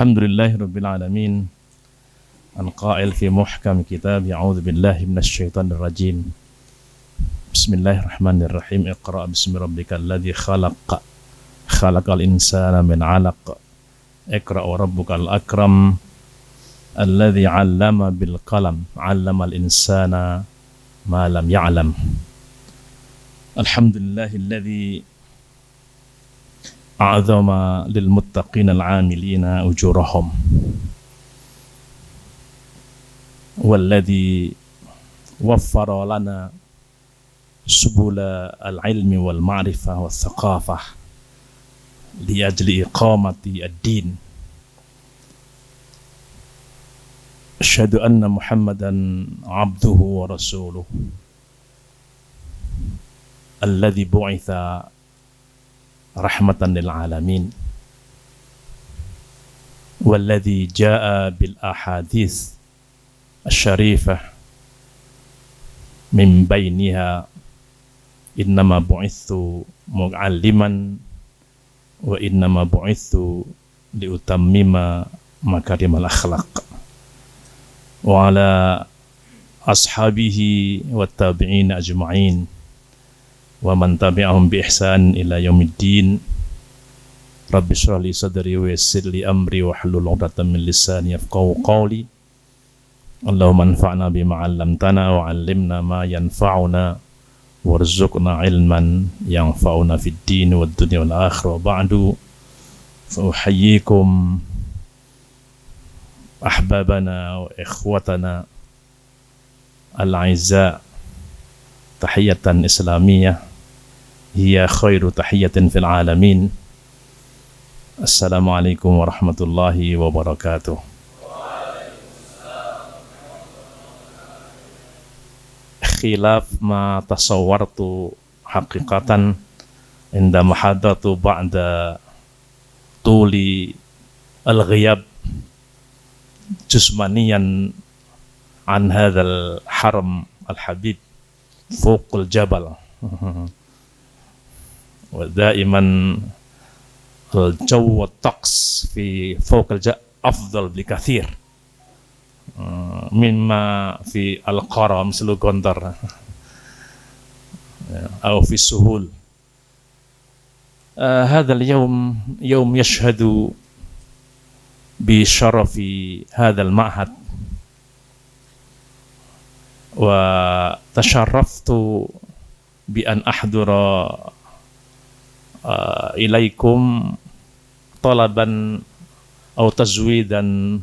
Alhamdulillahirabbil alamin. Al-qail fi muhkam kitab a'udzu billahi minasy syaithanir rajim. Bismillahirrahmanirrahim. Iqra bismi rabbikal ladzi khalaq. Khalaqal insana min 'alaq. Iqra wa rabbukal akram. Alladzi 'allama bil qalam. 'allamal insana ma lam ya'lam. Alhamdulillahilladzi a'zama lil muttaqina al-'amilina ujurahum. Walladzi waffara lana subula al-'ilmi wal ma'rifah wal thaqafah li ajli iqamati ad-din. Asyhadu anna Muhammadan 'abduhu wa rasuluh alladzi bu'itsa rahmatan lil alamin walladzi jaa'a bil ahadits asy-syarifah min bainiha innama bu'itsu mu'alliman wa innama bu'itsu liutammima makarimal akhlaq wa ala ashabihi wat tabi'in ajma'in wa man tabi'ahum bi ihsan ila yaumiddin. Rabbi shrah li sadri wa yassir li amri wa hlul 'uqdatam min lisani yafqahu qawli. Allahumma anfa'na bima 'allamtana wa 'allimna ma yanfa'una warzuqna 'ilman yanfa'una fid din wad dunya wal akhirah. Wa ba'du fa uhayyikum ahbabana wa ikhwatana al-'izza tahiyatan islamiyah hiya khairu tahiyatin fil alamin. Assalamualaikum warahmatullahi wabarakatuh. Khilaf ma tasawwartu haqiqatan inda mahadatu ba'da tuli al-ghiyab jismaniyan an hadzal haram al-habib fawqal jabal wa daiman al-jaw wa taqs fi fawqal jabal afdal bikathir mimma fi al-qara mislu gondar aw fi suhul. Hadha al-yawm yawm yashhadu bi sharafi hadha al-ma'had wa tasharraftu bi an ahdura ilaikum talaban aw tazwidan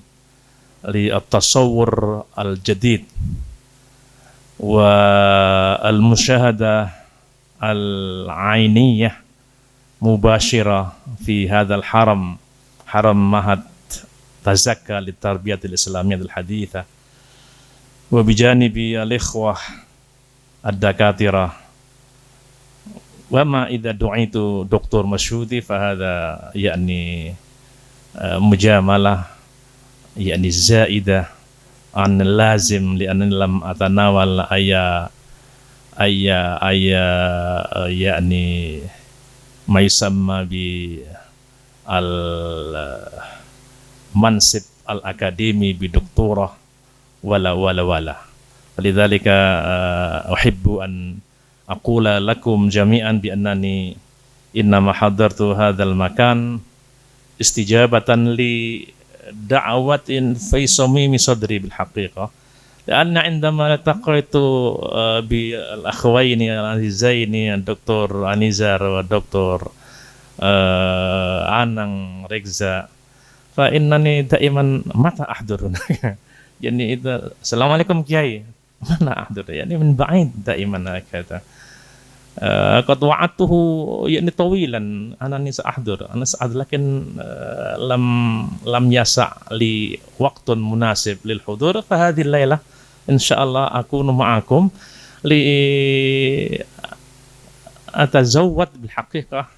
li at-tasawwur al-jadid wa al-musyahada al-'ainiyah mubashira fi hadzal haram mahad tazakka lit-tarbiyatil islamiyyah al-hadithah wa bijanibi al-ikhwah ad-dakatira wa ma idza du'itu doktor masyhudi fa hadha yani mujamalah yani zaidah an lazim li an lam atanawal yani ma yusamma bi al mansib al akademi bi doktorah wala lidzalika uhibbu an aqula lakum jami'an bi annani innama hadartu hadzal makan istijabatan li da'watin fi samimi sadri bil haqiqah lianna indama taqaitu bi al akhwaini al azizaini Dr. Anizar wa Dr. Anang Regza fa innani daiman mata ahdurun yani itu assalamualaikum kiai mana ahdur yani min ba'id daiman kata qad wa'adtuhu yani tawilan anani sa'ahdur ana sa'ad lakin lam yasa' li waqtun munasib lil hudur fa hadhihi al-lailah insyaallah akunu ma'akum li atazawwad bil haqiqah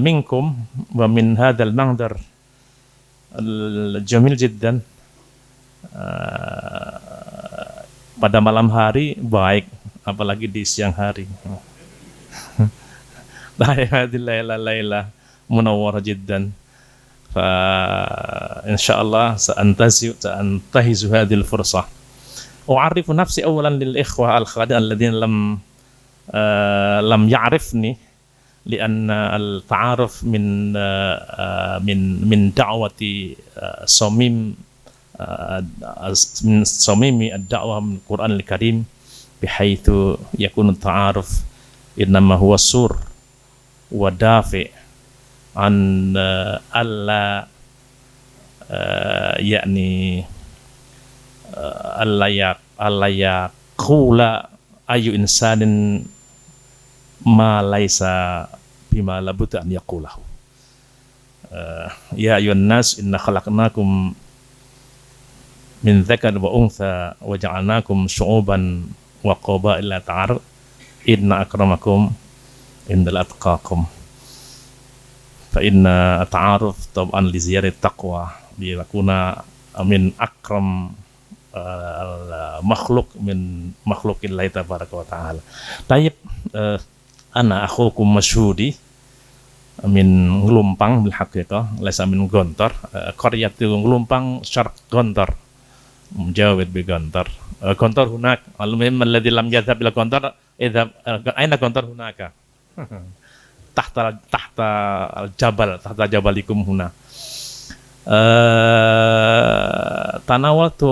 minkum wa min hadzal manzar al-jamil jiddan. Pada malam hari baik, apalagi di siang hari. Hadhihi laila munawwarah jiddan. فإن شاء الله سأنتهز هذه الفرصة. أعرف نفسي أولا للإخوة الأخوات الذين لم يعرفني، لأن التعارف من دعوة صميم من صميم الدعوة من القرآن الكريم، بحيث يكون التعارف إنما هو سور ودافع عن ألا يعني ألا يقول أي إنسان ما ليس بما لابد أن يقوله. يا أيها الناس إن خلقناكم من ذكر وأنثى وجعلناكم شعوبا وقبائل تعارف إن أكرمكم عند أتقاكم. فإن التعارف طبعا لزيادة التقوى ليكون من أكرم المخلوق من مخلوق الله تبارك وتعالى. طيب، أنا أخوكم مشهودي من Nglumpang بالحقيقة، ليس من غنطر. قرية Nglumpang شرق غنطر، مجاور بغنطر. غنطر هناك. المهم الذي لم يذهب إلى غنطر إذا أين غنطر هناك؟ تحت الجبل، تحت جبلكم هنا. تناولت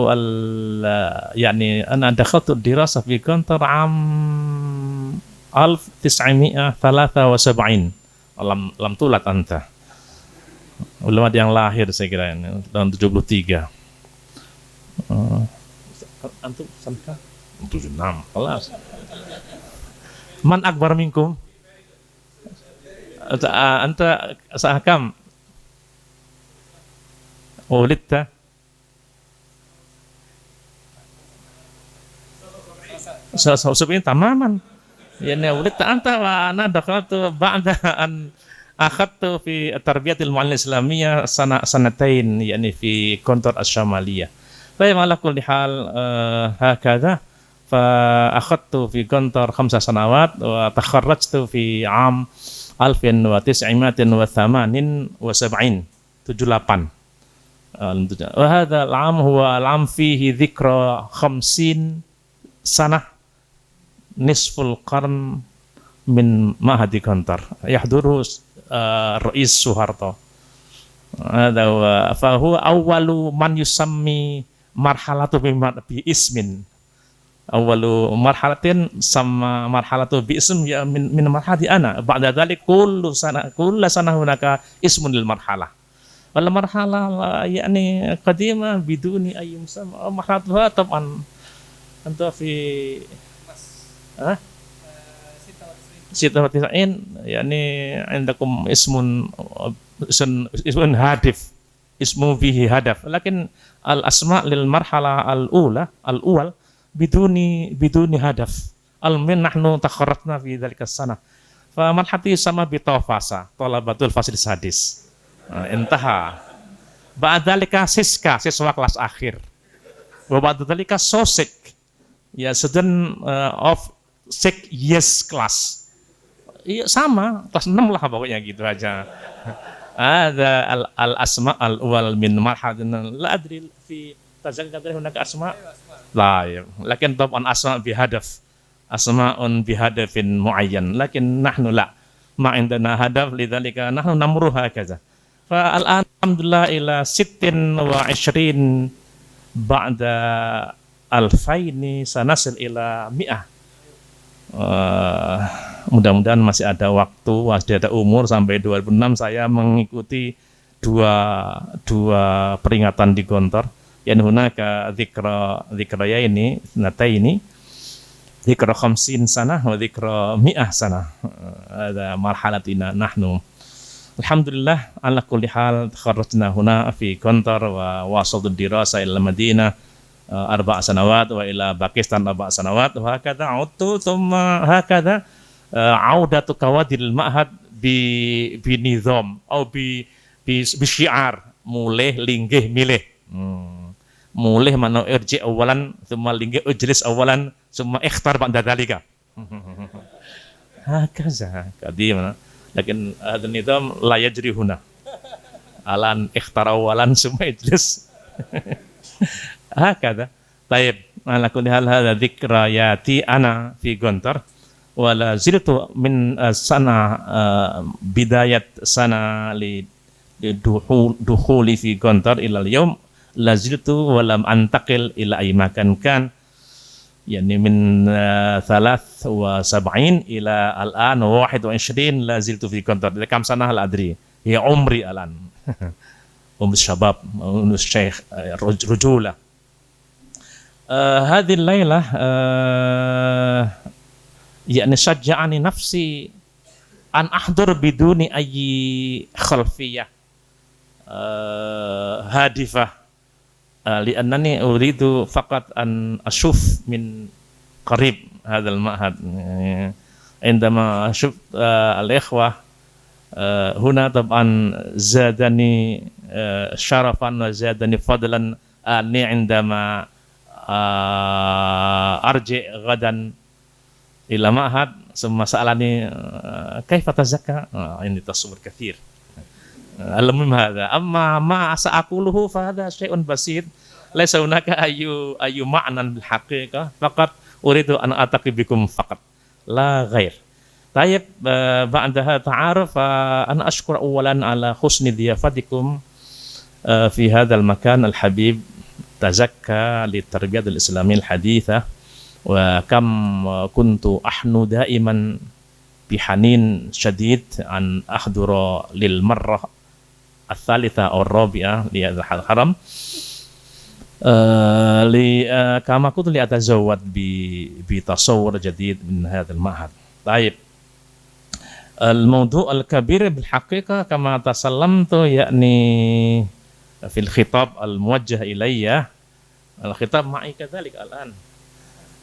يعني أنا دخلت الدراسة في غنطر عام 1973. Lam tulat anta. Belum ada yang lahir saya kira ini tahun 73. Antum sampai 76. Kelas. Man akbar minkum? Anta sahkam? Ulidta? Sebelum tamaman. يعني ولدت أنت وأنا دخلت بعد أن أخذت في التربية المعلمة الإسلامية سنتين يعني في كونتر الشمالية. طيب على كل حال هكذا، فأخذت في كونتر 5 سنوات وتخرجت في عام 1978 وهذا العام هو العام فيه ذكرى 50 سنة نصف القرن من معهد غنطر يحضره الرئيس سوهارتو. هذا فهو أول من يسمي مرحلة باسم. أول مرحلة سمى مرحلة باسم من مرحلة أنا. بعد ذلك كل سنة هناك اسم للمرحلة. والمرحلة يعني قديمة بدون أي مسمى. مرحلتها طبعا أنت في 96 يعني عندكم اسم هادف، اسم فيه هدف، لكن الأسماء للمرحلة الأول بدون هدف. المهم نحن تخرجنا في ذلك السنة، فمرحلتي sama بطوفاسة طلبة الفصل السادس انتهى. بعد ذلك سيسكا siswa kelas akhir. وبعد ذلك سوسك ya student of 6 years class. Iya sama, kelas 6 lah pokoknya gitu aja. Ada al-asma al-awwal min marhalatin la adri fi tazakkar hunaka asma. La ya. Lakin taban asma bihadaf. Asma'un bihadafin muayyan. Lakin nahnu la. Ma indana hadaf lidzalika nahnu namruha kaza. Fa al-an alhamdulillah ila 26 ba'da alfaini sanasil ila mi'ah. Mudah-mudahan masih ada waktu, masih ada umur sampai 2006 saya mengikuti dua peringatan di Gontor. Yang hunaka dzikraya ini nataini dzikra 50 sana wa dzikra 100 sana. Ada marhalatina nahnu. Alhamdulillah ala kulli hal takharrajna huna fi Gontor wa wasaltu dirasa ila Madinah 4 سنوات وإلى باكستان 4 سنوات وهكذا عدت ثم هكذا عودة كوادر المعهد بنظام أو بشعار mulih linggih milih. Mulih mana irji awalan thumma linggih ujlis awalan thumma ikhtar ba'da dzalika. هكذا قديما لكن هذا النظام لا يجري هنا. Alan ikhtarawalan semua ijlis. Hakada. Taib. Ala kulli hal hadha dzikrayati ana fi Gontor. Wala ziltu min sana bidayat sana li dukhuli fi Gontor ila al-yawm la ziltu wa lam antaqil ila ay makan kan yani min 73 ila al-an 21 la ziltu fi Gontor. Kam sana la adri. Hiya umri alan. Syabab, syekh rujula. هذه الليلة يعني شجعني نفسي أن أحضر بدون أي خلفية هادفة لأنني أريد فقط أن أشوف من قريب هذا المعهد. عندما شفت الإخوة هنا طبعا زادني شرفا وزادني فضلا أني عندما أرجع غدا إلى معهد ثم سألني كيف تزكى. عندي تصور كثير. المهم هذا. أما ما سأقوله فهذا شيء بسيط. ليس هناك أي معنى بالحقيقة. فقط أريد أن ألتقي بكم فقط لا غير. طيب بعدها تعارف. أنا أشكر أولا على حسن ضيافتكم في هذا المكان الحبيب تزكى للتربية الإسلامية الحديثة. وكم كنت أحنو دائما بحنين شديد أن أحضر للمرة الثالثة أو الرابعة لهذا الحرم. كما كنت لأتزود بتصور جديد من هذا المعهد. طيب الموضوع الكبير بالحقيقة كما تسلمت يعني في الخطاب الموجه إلي. الخطاب معي كذلك الآن.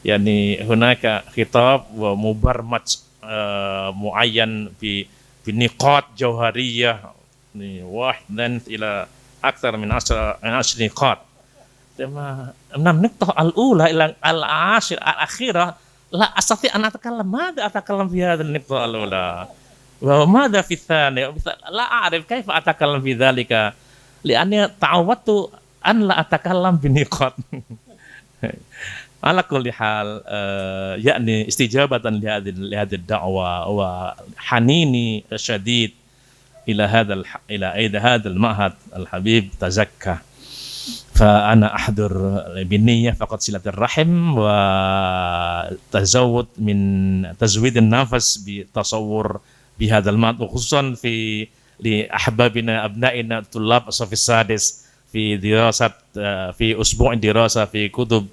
يعني هناك خطاب ومبرمج معين بنقاط جوهرية واحد إلى أكثر من 10 نقاط. من النقطة الأولى إلى العاشر الأخيرة لا أستطيع أن أتكلم. ماذا أتكلم في هذه النقطة الأولى وماذا في الثانية؟ لا أعرف كيف أتكلم في ذلك لأني تعودت أن لا أتكلم بنقاط. على كل حال يعني استجابة لهذه الدعوة وحنيني الشديد إلى هذا المعهد الحبيب تزكى. فأنا أحضر بنية فقط صلة الرحم وتزود من تزويد النفس بتصور بهذا المعهد وخصوصا لأحبابنا أبنائنا طلاب الصف السادس في دراسة في أسبوع دراسة في كتب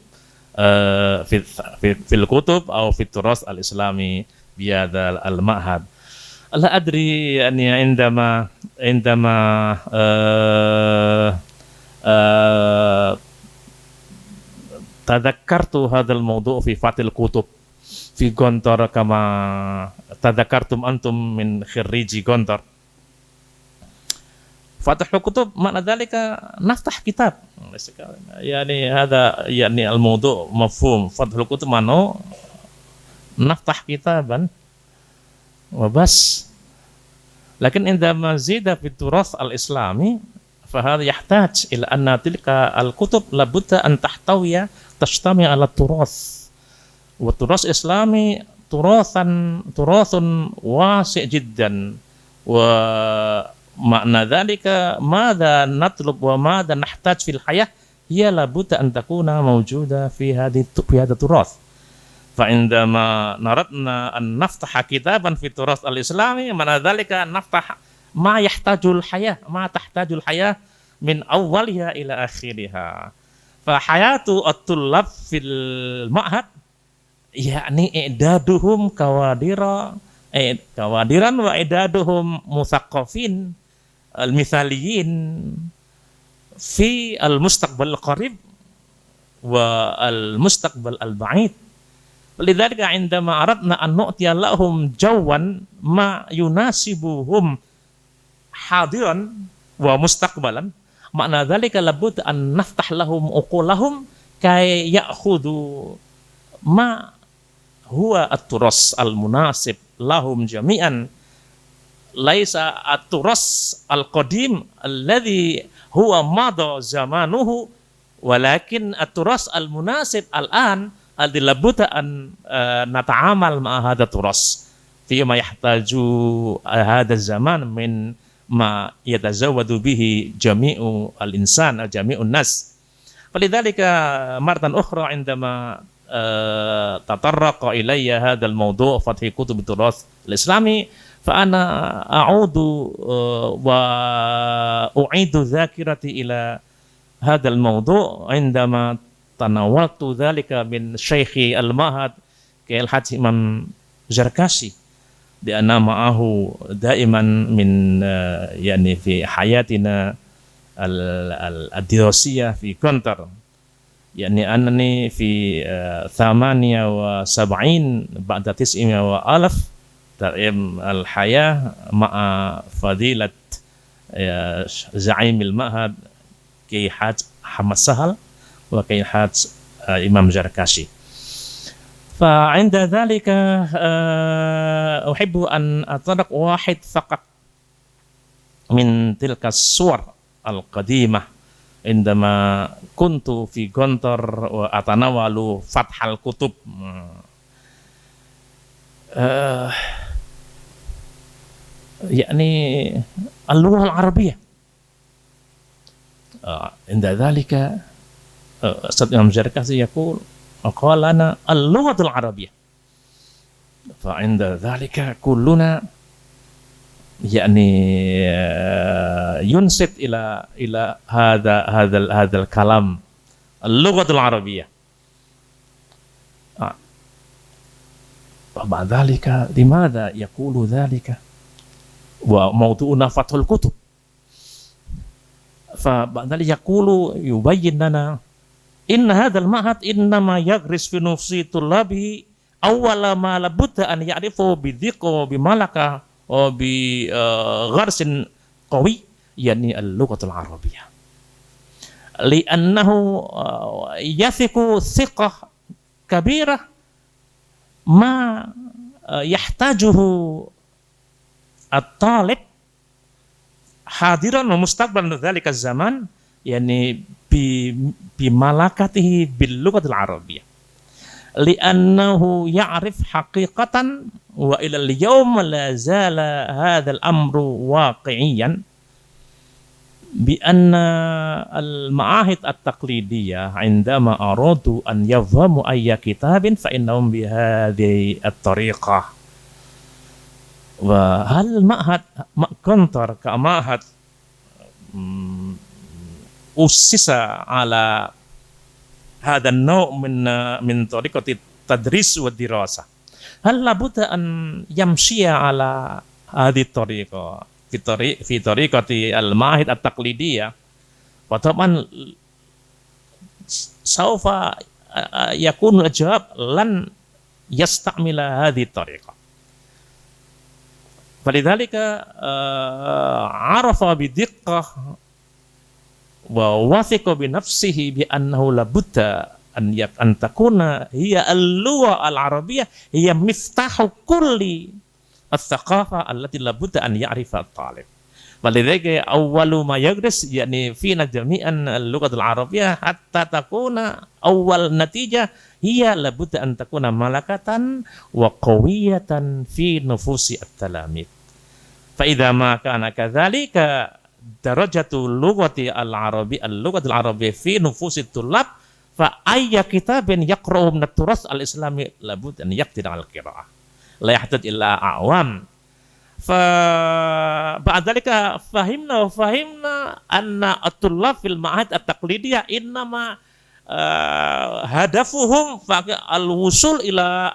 في الكتب أو في التراث الإسلامي بهذا المعهد. لا أدري يعني عندما تذكرت هذا الموضوع في فتح الكتب في Gontor كما تذكرتم أنتم من خريجي Gontor. فتح الكتب معنى ذلك نفتح كتاب. يعني هذا يعني الموضوع مفهوم. فتح الكتب معناه نفتح كتابا وبس. لكن عندما زيد في التراث الإسلامي فهذا يحتاج إلى أن تلك الكتب لابد أن تشتمل على التراث. والتراث الإسلامي تراث واسع جدا. ومعنى ذلك ماذا نطلب وماذا نحتاج في الحياة هي لابد أن تكون موجودة في هذا التراث. فعندما نردنا أن نفتح كتابا في التراث الإسلامي معنى ذلك نفتح ما يحتاج الحياة، ما تحتاج الحياة من أولها إلى آخرها. فحياة الطلاب في المعهد يعني إعدادهم كوادرا وإعدادهم مثقفين المثاليين في المستقبل القريب والمستقبل البعيد. لذلك عندما أردنا أن نعطي لهم جوا ما يناسبهم حاضرا ومستقبلا معنى ذلك لابد أن نفتح لهم عقولهم كي يأخذوا ما هو التراث المناسب لهم جميعا laisa at-turas al-qadim alladhi huwa madha zamanuhu, walakin at-turas al-munasib al-an alladhi labudda an nata'amal ma'a hadha turas fi ma yahtaju hadha zaman min ma yatazawwadu bihi jami'u al-insan jami'un nas. Falidhalika maratan ukhra indama tatarraqa ilayya hadha al-mawdu' fathi kutub at-turas al-islami fa ana a'udu wa u'idu dzakirati ila hadha al-mawdu' indama tanawaltu dzalika min syaikhi al-mahad Kiai Haji Imam Zarkashi di anna ma'ahu daiman min yani fi hayatina al-dirasiyah fi Qatar, yani annani fi 78 ba'da 900 daim al-hayah ma'a fadilat za'im al-ma'had Kiai Haji Ahmad Sahal wa Kiai Haji Imam Zarkashi. فعند ذلك أحب أن أتطرق واحد فقط من تلك الصور القديمة عندما كنت في قنطر وأتناول فتح الكتب يعني اللغة العربية. عند ذلك أستاذ إمام زركشي يقول قال لنا اللغة العربية، فعند ذلك كلنا يعني ينسب إلى هذا الكلام اللغة العربية. وبعد ذلك لماذا يقول ذلك وموضوعنا فتح الكتب؟ فبعد ذلك يقول يبين لنا إن هذا المعهد إنما يغرس في نفس طلابه أول ما لابد أن يعرفه بذكر وبملكة وبغرس قوي يعني اللغة العربية، لأنه يثق ثقة كبيرة ما يحتاجه الطالب حاضرا ومستقبلا ذلك الزمان يعني بملكته باللغة العربية، لأنه يعرف حقيقة وإلى اليوم لا زال هذا الأمر واقعيا بأن المعاهد التقليدية عندما أرادوا أن يفهموا أي كتاب فإنهم بهذه الطريقة. وهل معهد قنطر كمعهد أسس على هذا النوع من طريقة التدريس والدراسة، هل لابد أن يمشي على هذه الطريقة في طريقة المعاهد التقليدية؟ وطبعا سوف يكون الجواب لن يستعمل هذه الطريقة. فلذلك عرف بدقة وواثق بنفسه بأنه لابد أن تكون هي اللغة العربية هي مفتاح كل الثقافة التي لابد أن يعرفها الطالب. ولذلك أول ما يدرس يعني فينا جميعا اللغة العربية حتى تكون أول نتيجة هي لابد أن تكون ملكة وقوية في نفوس التلاميذ. فإذا ما كان كذلك درجة اللغة العربية في نفوس الطلاب فأي كتاب يقرأه من التراث الإسلامي لابد أن يقدر على القراءة، لا يحتاج إلى أعوام. فبعد ذلك فهمنا أن الطلاب في المعاهد التقليدية إنما هدفهم الوصول إلى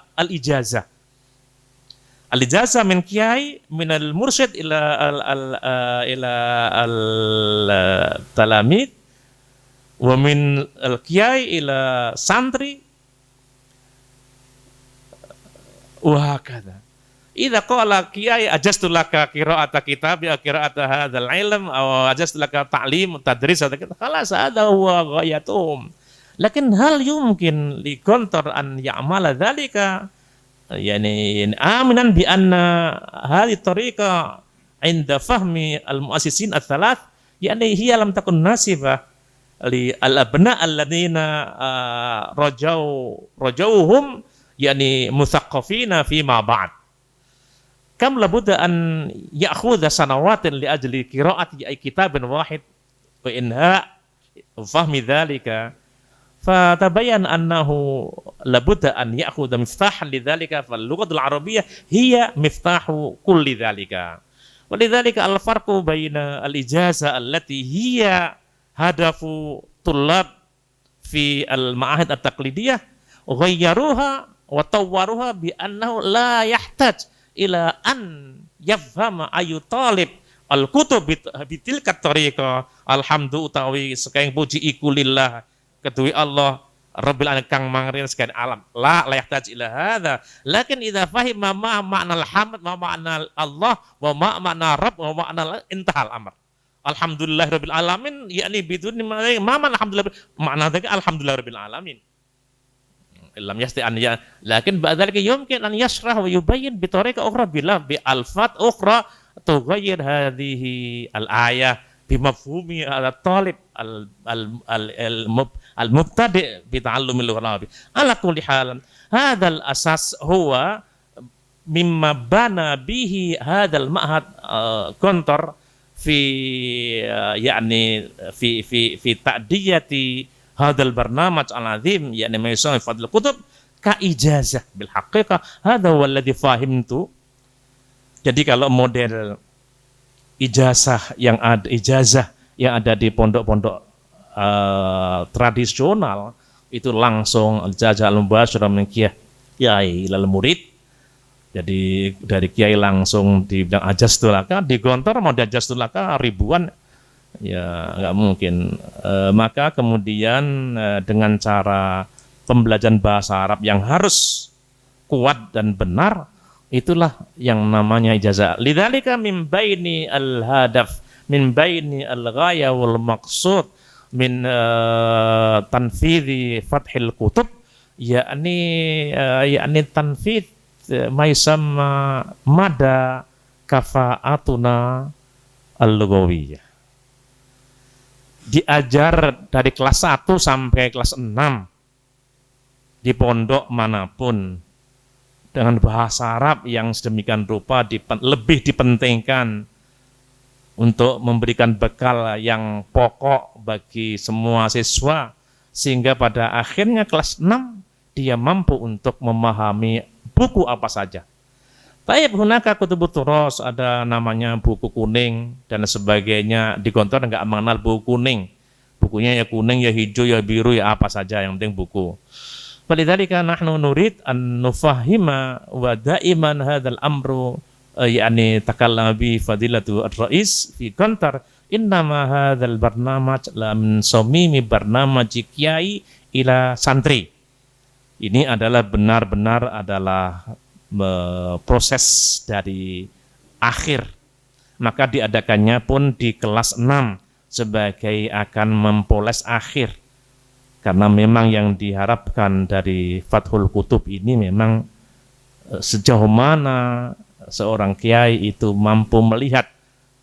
الإجازة من كياي من المرشد إلى التلاميذ ومن الكياي إلى سانتري وهكذا. إذا قال كياي أجزت لك قراءة كتاب قراءة هذا العلم أو أجزت لك تعليم تدريس خلاص هذا هو غايتهم. لكن هل يمكن لقنطر أن يعمل ذلك يعني آمنا بأن هذه الطريقة inda fahmi al-mu'assisin ats-tsalath yani hiya lam takun nasibah li al-abna alladziina rajauhum yani mutsaqqafina fi ma ba'd. Kam labudda an ya'khudha sanawatin li ajli qira'ati ay kitabin wahid wa inha fahmi dzalika fatabayyan annahu labudda an ya'khudha miftahan lidzalika fal lughatul arabiyyah hiya miftahu kulli dzalika. Walidzalika al-farqu baina al-ijazah allati hiya hadafu tullab fi al-ma'ahid at-taqlidiyah ghayyaruha wa tawwaruha bi annahu la yahtaj ila an yafhama ayu talib al-kutub bitilka tariqa alhamdu utawi sekayang puji iku lillah kedue Allah Rabbil alamin kang mangrin sekalian alam la yahtaj ila hadza lakin idza fahima ma ma'na al-hamd ma ma'na Allah wa ma ma'na rabb wa ma'na intahal amr alhamdulillah rabbil alamin yakni bidun ma ma'na alhamdulillah ma'na dzalika alhamdulillah rabbil alamin lam yasti an ya lakin ba'dzalika yumkin an yashrah wa yubayyin bi tariqa ukhra bila bi alfat ukhra tughayyir hadhihi al-ayah bi mafhumi al-talib al-mubtadi' bi ta'allum al-lugha al-arabiyya ala kulli hal hadzal asas huwa mimma bana bihi hadzal ma'had kontor fi yani fi ta'diyati hadzal barnamaj al-azim yani ma yusamma fadl kutub ka ijazah bil haqiqah hadza huwa alladhi fahimtu. Jadi kalau model ijazah yang ada di pondok-pondok tradisional itu langsung ijazah al-mubasyarah min kiai ilal murid. Jadi dari kiai langsung dibilang ajaztulaka, di Gontor mau diajaztulaka ribuan ya nggak mungkin. Maka kemudian dengan cara pembelajaran bahasa Arab yang harus kuat dan benar, itulah yang namanya ijazah. Lidzalika min baini al-hadaf, min baini al-ghaya wal maqsud min tanfidhi fathil kutub yakni tanfidh ma yusamma mada kafaatuna al-lughawiyyah. Diajar dari kelas 1 sampai kelas 6 di pondok manapun dengan bahasa Arab yang sedemikian rupa lebih dipentingkan untuk memberikan bekal yang pokok bagi semua siswa sehingga pada akhirnya kelas 6 dia mampu untuk memahami buku apa saja. Taib hunaka kutubut turos, ada namanya buku kuning dan sebagainya. Di Gontor enggak mengenal buku kuning. Bukunya ya kuning, ya hijau, ya biru, ya apa saja, yang penting buku. Walidzalika nahnu nurid an nufahima wa daiman hadzal amru yakni takallama bi fadilatu ar-rais fi Gontor innama hadzal barnamaj la min samimi barnamaj kiai ila santri. Ini adalah benar-benar adalah proses dari akhir, maka diadakannya pun di kelas 6 sebagai akan mempoles akhir, karena memang yang diharapkan dari Fathul Kutub ini memang sejauh mana seorang kiai itu mampu melihat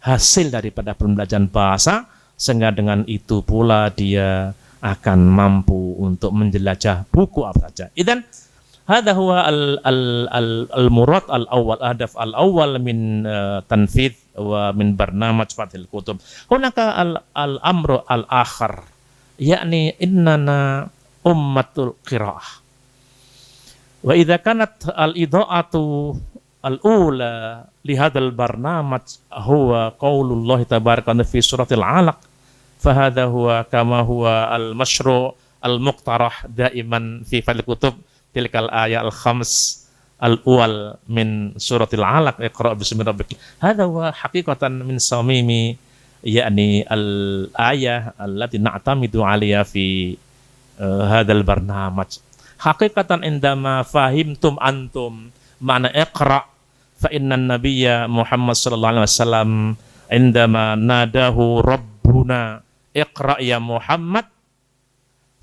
hasil daripada pembelajaran bahasa sehingga dengan itu pula dia akan mampu untuk menjelajah buku apa saja. Dan هذا هو المراد الأول هدف الأول من تنفيذ ومن برنامج فتح الكتب. هناك الأمر الآخر يعني إننا أمة القراءة وإذا كانت الإضاءة الأولى لهذا البرنامج هو قول الله تبارك وتعالى في سورة العلق فهذا هو كما هو المشروع المقترح دائما في فتح الكتب tilkal ayat al-khams al-awwal min suratil alaq iqra bismi rabbik. Hadza huwa haqiqatan min samimi yakni al-ayah allati na'tamidu 'alaiha fi hadzal barnamaj. Haqiqatan indama fahimtum antum ma'na iqra fa innan nabiyya Muhammad sallallahu alaihi wasallam indama nadahu rabbuna iqra ya Muhammad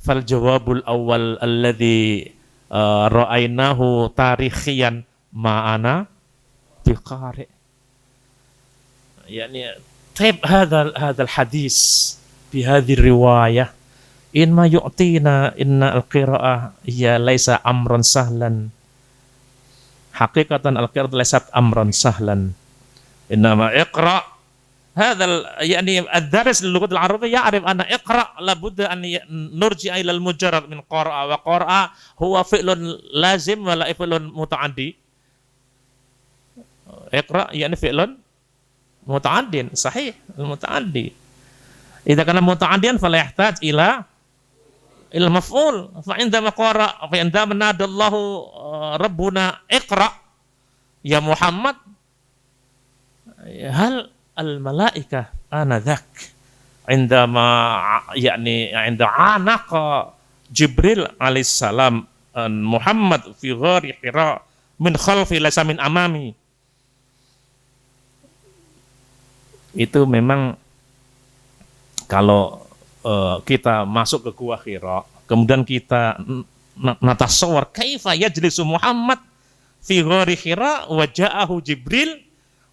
fal jawabul awwal alladhi ra'ainahu tarikhian ma'ana biqari. يعني طيب هذا الحديث بهذه الرواية إنما يعطينا إن القراءة هي ليس أمرا سهلا. حقيقة القراءة ليست أمرا سهلا، إنما اقرأ هذا يعني الدارس للغة العربية يعرف أن اقرأ لابد أن نرجع إلى المجرد من قرأ، وقرأ هو فعل لازم ولا فعل متعدي. اقرأ يعني فعل متعد صحيح، المتعدي إذا كان متعديا فلا يحتاج إلى المفعول. فعندما قرأ فعندما نادى الله ربنا اقرأ يا محمد، هل الملائكة آنذاك عندما يعني عند عانق جبريل عليه السلام محمد في غار حراء من خلفي ليس من amami, itu memang kalau kita masuk ke gua Hira, kemudian kita natasawwar kaifa yajlisu Muhammad fi ghari Hira wa ja'ahu Jibril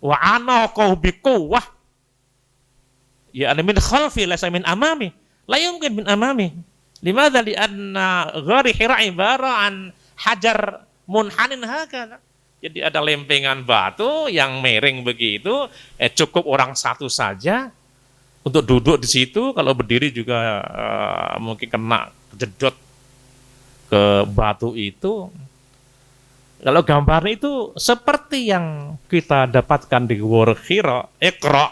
wa anaqahu biquwwah, yani min khalfi laysa min amami, la yumkin min amami. Limadha? Lianna ghari Hira ibara an hajar munhanin hakadha. Jadi ada lempengan batu yang miring begitu, cukup orang satu saja untuk duduk di situ. Kalau berdiri juga mungkin kena jedot ke batu itu. Kalau gambarnya itu seperti yang kita dapatkan di Ghar Hira, Iqra,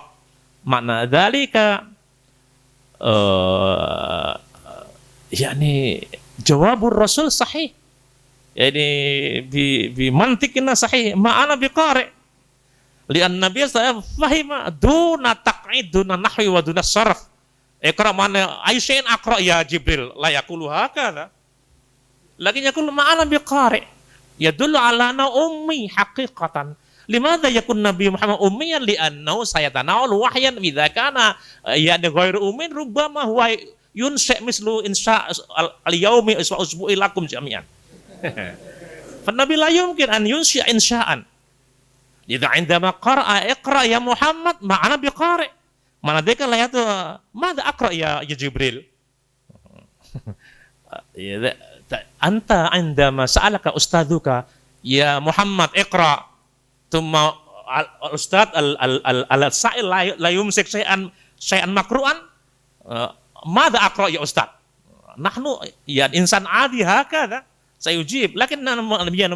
makna dzalika yakni jawabur Rasul sahih. Yani bi mantiqina sahih, ma'ana biqari. Lian Nabi sallallahu alaihi wasallam fahima duna taq'id duna nahwi wa duna sarf. Iqra mana ayyin aqra ya Jibril, la yaqulu hakadha. Lakin yaqulu ma'ana biqari. Yadullu ala anna ummi haqiqatan. Limadha yakun Nabi Muhammad ummiyan? Li'annahu sayatanawal wahyan idza kana yani ghairu ummin rubbama huwa yunsha mislu insya al-yaumi usbu'i lakum jami'an. Fa Nabi la yumkin an yunsha insya'an. Idza 'indama qara'a iqra ya Muhammad ma'ana biqari. Mana deka la yatu madza aqra ya Jibril. Anta indama sa'alaka ustadzuka ya Muhammad iqra thumma al-ustad al-sa'il la yumsik syai'an makru'an madza aqra ya ustad. Nahnu ya insan adi hakadha sayujib, lakin Nabi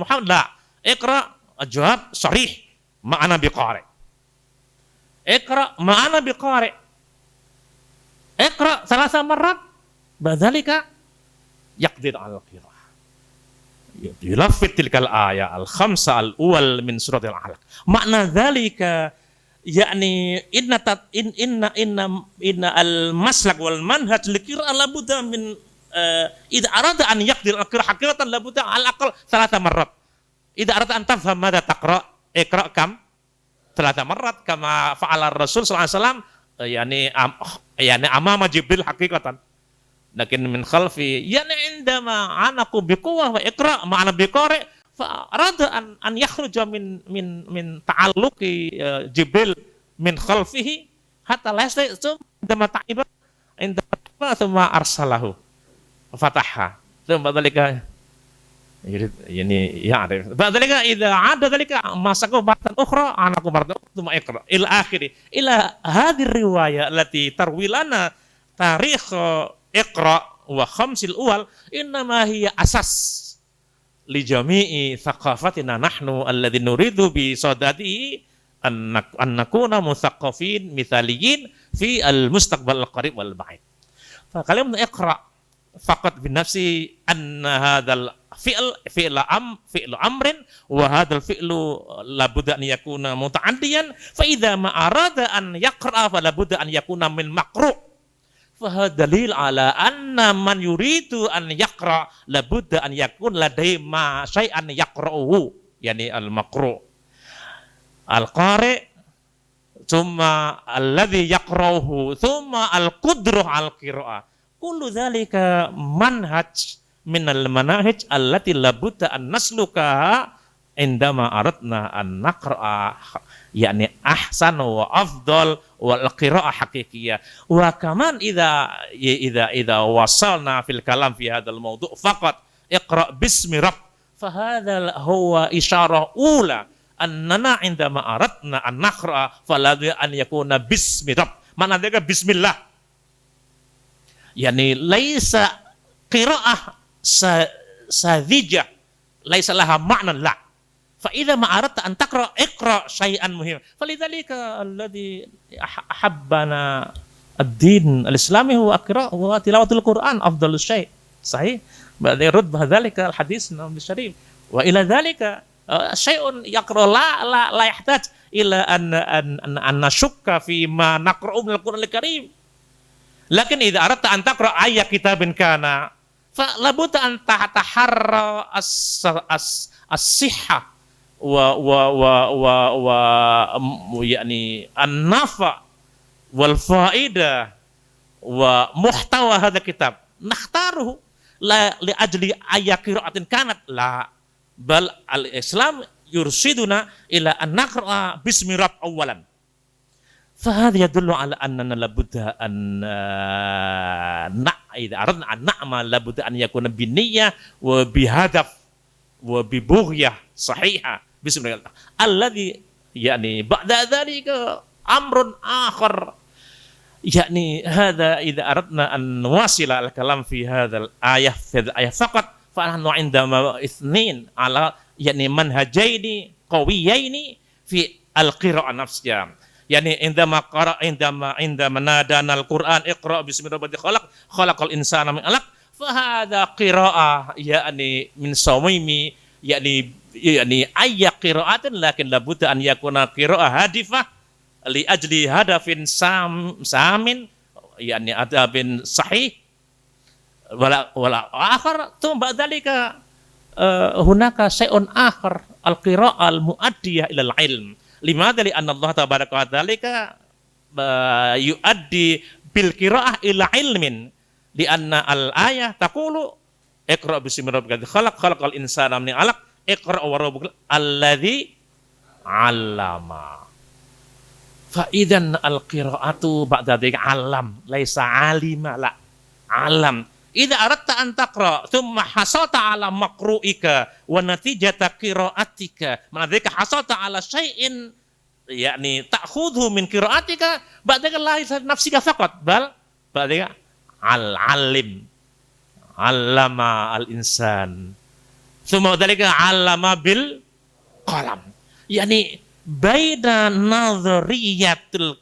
Muhammad la iqra jawab sharih ma'ana biqari. Iqra ma'ana biqari. Iqra 3 marrat badzalika yaqdir al-qira'ah. Yulaffit tilkal ayat al-khamsa al-awwal min surat al-alaq. Makna dzalika yakni inna al-maslak wal manhaj liqira'ah la budda min idza arada an yaqdir al-qira'ah haqiqatan la budda al-aqal 3 marrat. Idza arada an tafham madza taqra iqra kam 3 marrat kama fa'ala Rasul sallallahu alaihi wasallam yani amama Jibril haqiqatan. Lakin min khalfi yani indama anaku biquwwah wa iqra ma'ana biqari fa arada an yakhruja min ta'alluqi Jibril min khalfihi hatta la yastai'u indama ta'iba indama thumma arsalahu fataha thumma dzalika yani ya'rif dzalika idza 'ada dzalika masaku batan ukhra anaku maratan thumma iqra ila akhiri ila hadhihi riwayah allati tarwilana tarikh Iqra wa khamsil awal innama hiya asas li jami'i thaqafatina nahnu alladhi nuridu bi sadatihi an nakuna muthaqqafin mithaliyin fi al-mustaqbal al-qarib wal ba'id. Fa kalimat iqra faqat bi nafsi anna hadzal fi'lu amrin wa hadzal fi'lu la budda an yakuna muta'addiyan fa idza ma arada an yaqra fa la budda an yakuna min maqru'. Fa dalil ala anna man yuridu an yaqra la budda an yakun ladai ma syai'an yaqra'uhu, yani al-maqru'. Al-qari' thumma alladhi yaqra'uhu thumma al-qudrah al-qira'ah. Kullu dzalika manhaj min al-manahij allati la budda an naslukaha indama aradna an naqra'a yakni ahsan wa afdal wal qira'ah haqiqiyah wa kaman idza wasalna fil kalam fi hadzal mawdu' faqat iqra bismi rabb fa hadza huwa isyarah ula annana indama aradna an naqra'a faladhi an yakuna bismi rabb. Mana dia bismillah yakni laisa qira'ah sadijah laisa laha ma'na la. Fa idza ma aradta an taqra iqra syai'an muhim. Falidzalika alladhi ahabbana ad-din al-islami huwa qira'ah wa tilawatul Qur'an afdalus syai'. Sahih. Ba'da rutbah dzalika al-hadis nabi syarif. Wa ila dzalika syai'un yaqra la yahtaj ila an nashukka fi ma naqra'u min al-Qur'an al-Karim. Lakin idza aradta an taqra ayat kitabin kana fa labudda an taharra as-sihha wa yakni an-nafa wal faida wa muhtawa hadha kitab nakhtaruhu la li ajli ayat qira'atin kanat la bal al-islam yursiduna ila an naqra bismi rabb awalan. فهذا يدل على أننا لابد أن إذا أردنا أن نعمل لابد أن يكون بنية وبهدف وببغية صحيحة بسم الله الذي يعني بعد ذلك أمر آخر يعني هذا إذا أردنا أن نواصل الكلام في هذا الآية فقط فنحن عندما اثنين على يعني منهجين قويين في القراءة نفسها. Yani indama nadana al-Qur'an iqra bismi rabbika khalaqal insana min 'alaq fa hadha qira'ah yani min sawimi yani ayya qira'atin lakin labudda an yakuna qira'ah hadifah li ajli hadafin samin yani adabin sahih wala akhar thumma ba'dalika hunaka syai'un akhar al-qira'ah al-mu'addiyah ila al-ilm. Limadha li anna Allah tabaraka wa ta'ala yuaddi bil qira'ah ila ilmin li anna al ayah taqulu iqra bismi rabbikal khalaqal insana min 'alaq iqra wa rabbukal alladzi 'allama. Fa idzan al qira'atu ba'da dzalika 'allam laisa 'alima la 'alam. Idza aradta an taqra thumma hasalta 'ala maqru'ika wa natijata qira'atika ma'adzika hasalta 'ala syai'in yakni ta'khudhu min qira'atika ba'daka laisa nafsika faqat bal ba'daka al-'alim 'allama al-insan thumma dzalika 'allama bil qalam yakni baina nadhariyatul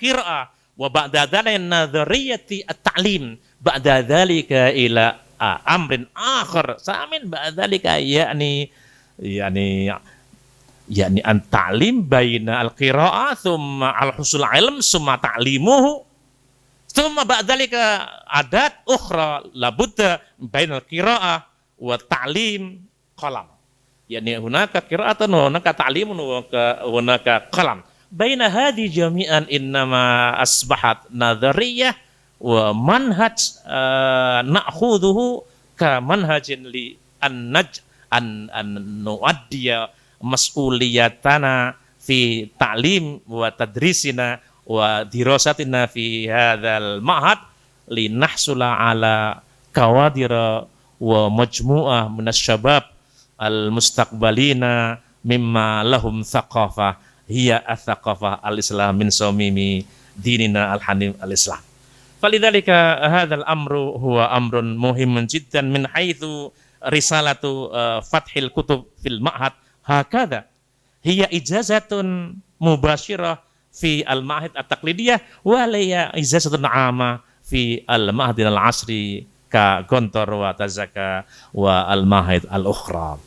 qira'ah wa ba'da dzalika nadhariyati at-ta'lim ba'da dzalika ila amrin akhar samin ba'da dzalika yakni an ta'lim baina al-qira'ah thumma al-husul ilm thumma ta'limuhu thumma ba'da dzalika adat ukhra labudda baina al-qira'ah wa ta'lim qalam yakni hunaka qira'atun wa hunaka ta'limun wa hunaka qalam baina hadhi jami'an innama asbahat nadhariyah wa manhaj na'khudhuhu ka manhajin li an nuaddiya mas'uliyatana fi ta'lim wa tadrisina wa dirasatina fi hadzal ma'had li nahsula ala kawadira wa majmu'ah minasyabab al mustaqbalina mimma lahum thaqafah hiya ats-thaqafah al-islam min sawmimi dinina al-hanif al-islam. Falidzalika hadzal amru huwa amrun muhimun jiddan min haitsu risalatu fathil kutub fil ma'had hakadha hiya ijazatun mubashirah fi al-ma'had at-taqlidiyah wa hiya ijazatun 'amma fi al-ma'had al-'asri ka Gontor wa Tazaka wa al-ma'had al-ukhra.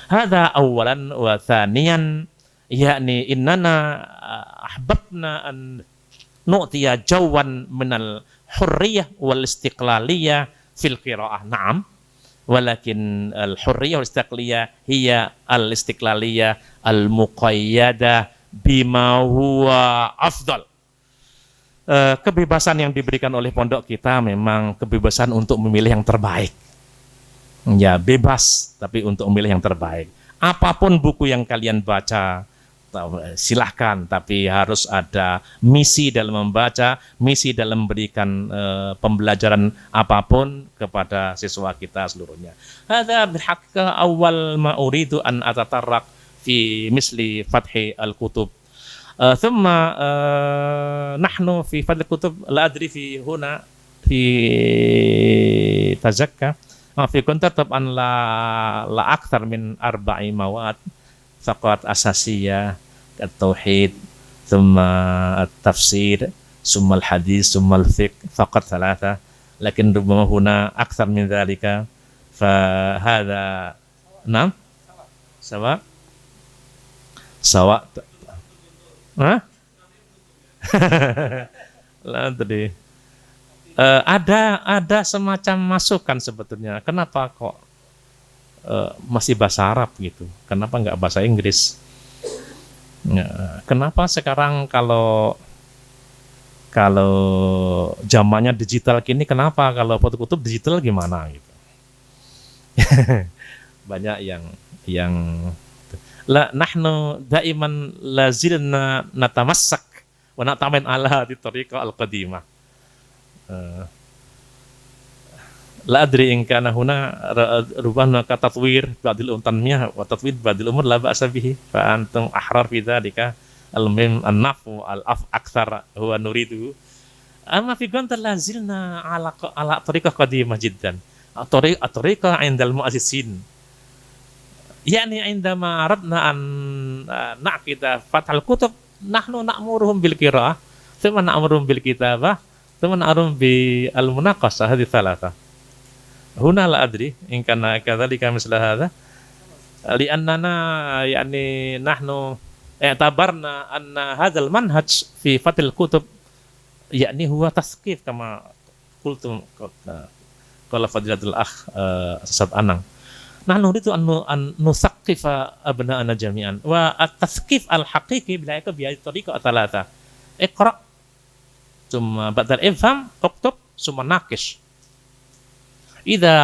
Hadza awalan wa thaniyan yakni innana ahbabna an nu'tiya jawan minal hurriyah wal istiqlaliyah fil qira'ah na'am walakin al hurriyah wal istiqlaliyah hiya al istiqlaliyah al muqayyadah bima huwa afdal. Kebebasan yang diberikan oleh pondok kita memang kebebasan untuk memilih yang terbaik. Ya, bebas tapi untuk memilih yang terbaik. Apapun buku yang kalian baca, silahkan, tapi harus ada misi dalam membaca, misi dalam memberikan pembelajaran apapun kepada siswa kita seluruhnya. Hadza bilhaqiqah awal ma uridu an atatarraq fi misli fathi al-kutub. Thumma nahnu fi fathi al-kutub la adri fi huna fi tazakka fi kunta tab'an la akthar min 4 mawad faqat asasiyah at-tauhid thumma at-tafsir thumma al-hadis thumma al-fiqh faqat 3 lakin rubbama huna akthar min dhalika fa hadha nam sawa lah tadi ada semacam masukan sebetulnya. Kenapa kok masih bahasa Arab gitu? Kenapa nggak bahasa Inggris? Kenapa sekarang kalau zamannya digital kini, kenapa kalau foto kutub digital gimana gitu? Banyak yang la nahnu daiman lazilna natamassak wa natamin ala di tariqah al-qadimah. La adri in kana huna rubana ka tatwir ba'dil tanmiyah wa tatwid ba'dil umur la ba'sa bihi fa antum ahrar fi dzalika al-mim an-nafu al-af aktsar huwa nuridu amma fi gonta lazilna ala tariqah qadimah jiddan at-tariqah 'inda al-mu'assisin yani 'indama aradna an na'qida fathal kutub nahnu na'muruhum bil qira'ah thumma na'muruhum bil kitabah thumma na'muruhum bi al-munaqashah hadhihi thalatha. Huna la adri in kana kadzalika misla hadza li'annana yani nahnu i'tabarna anna hadzal manhaj fi fathil kutub yakni huwa tasqif kama qultum qala fadilatul akh Ustaz Anang. Nahnu nuridu an nusaqqifa abna'ana jami'an wa at-tasqif al-haqiqi bila bi tariqah thalatha. Iqra thumma ba'dal ifham uktub thumma naqish. Idza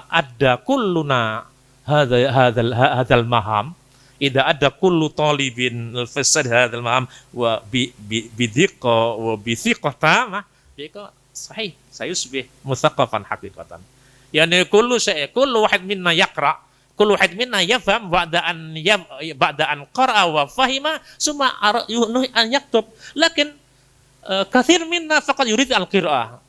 adda kulluna hadzal maham, idza adda kullu talibin al-fasad hadzal maham wa bi diqqa wa bi thiqah tamah, bika sahih sayusbih musaqqafan haqiqatan. Yani kullu wahid minna yaqra, kullu wahid minna yafham ba'da an qara'a wa fahima summa yunuh an yaktub. Lakin katsir minna faqad yurid al-qira'ah.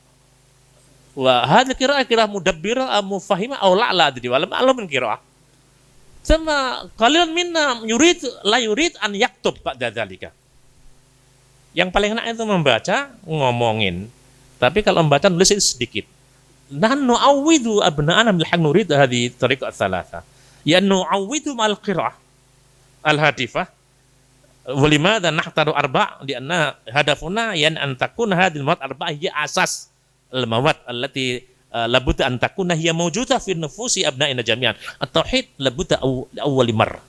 Wa hadhihi qira'ah mudabbirah aw mufahimah aw la adri wa lam a'lam min qira'ah. Sama qalilan minna la yurid an yaktub ba'da dzalika. Yang paling enak itu membaca, ngomongin. Tapi kalau membaca nulis itu sedikit. Nahnu nu'awwidu abna'ana bil haqq nurid hadhihi tariqah tsalatsa. Ya nu'awwidu mal qira'ah al-hadifah. Wa limadha nahtaru arba' li anna hadafuna yan an takuna hadhihi al-mawad arba'ah hiya asas al-mawad allati labudda an takuna hiya mawjudah fi nufusi abna'ina jami'an. At-tauhid labudda awwal marrah.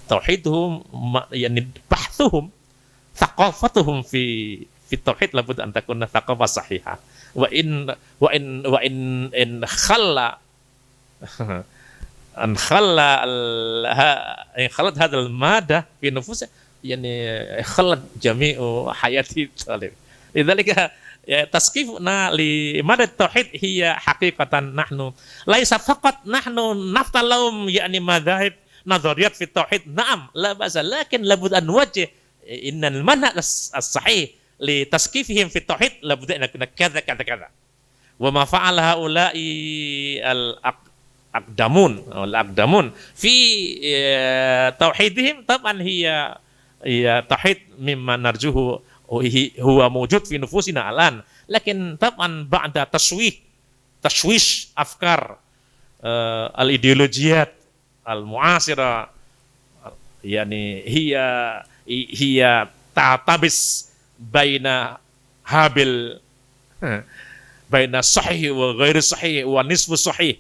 Tauhiduhum yani bahthuhum thaqafatuhum fi tauhid labudda an takuna thaqafah sahihah. Wa in khalla an khalla khalat hadzal madah fi nufus yani khalat jami'u hayati talib. Lidzalika ya tasqifna li madad tauhid hiya haqiqatan nahnu laisa faqat nahnu naftalum yani madhahib nadhariyat fi tauhid na'am la ba'sa lakin labud an wajh innal manhaj as-sahih li tasqifihim fi tauhid labud an yakuna kadza kadza wa ma fa'ala haula'i al-aqdamun fi tauhidihim taban hiya tauhid mimma narjuhu huwa mawjud fi nufusina alan lakin taban ba'da tashwish afkar al-ideologiyat al-mu'asira yani hiya ta'tabis baina habil baina sahih wa ghairi sahih wa nisfu sahih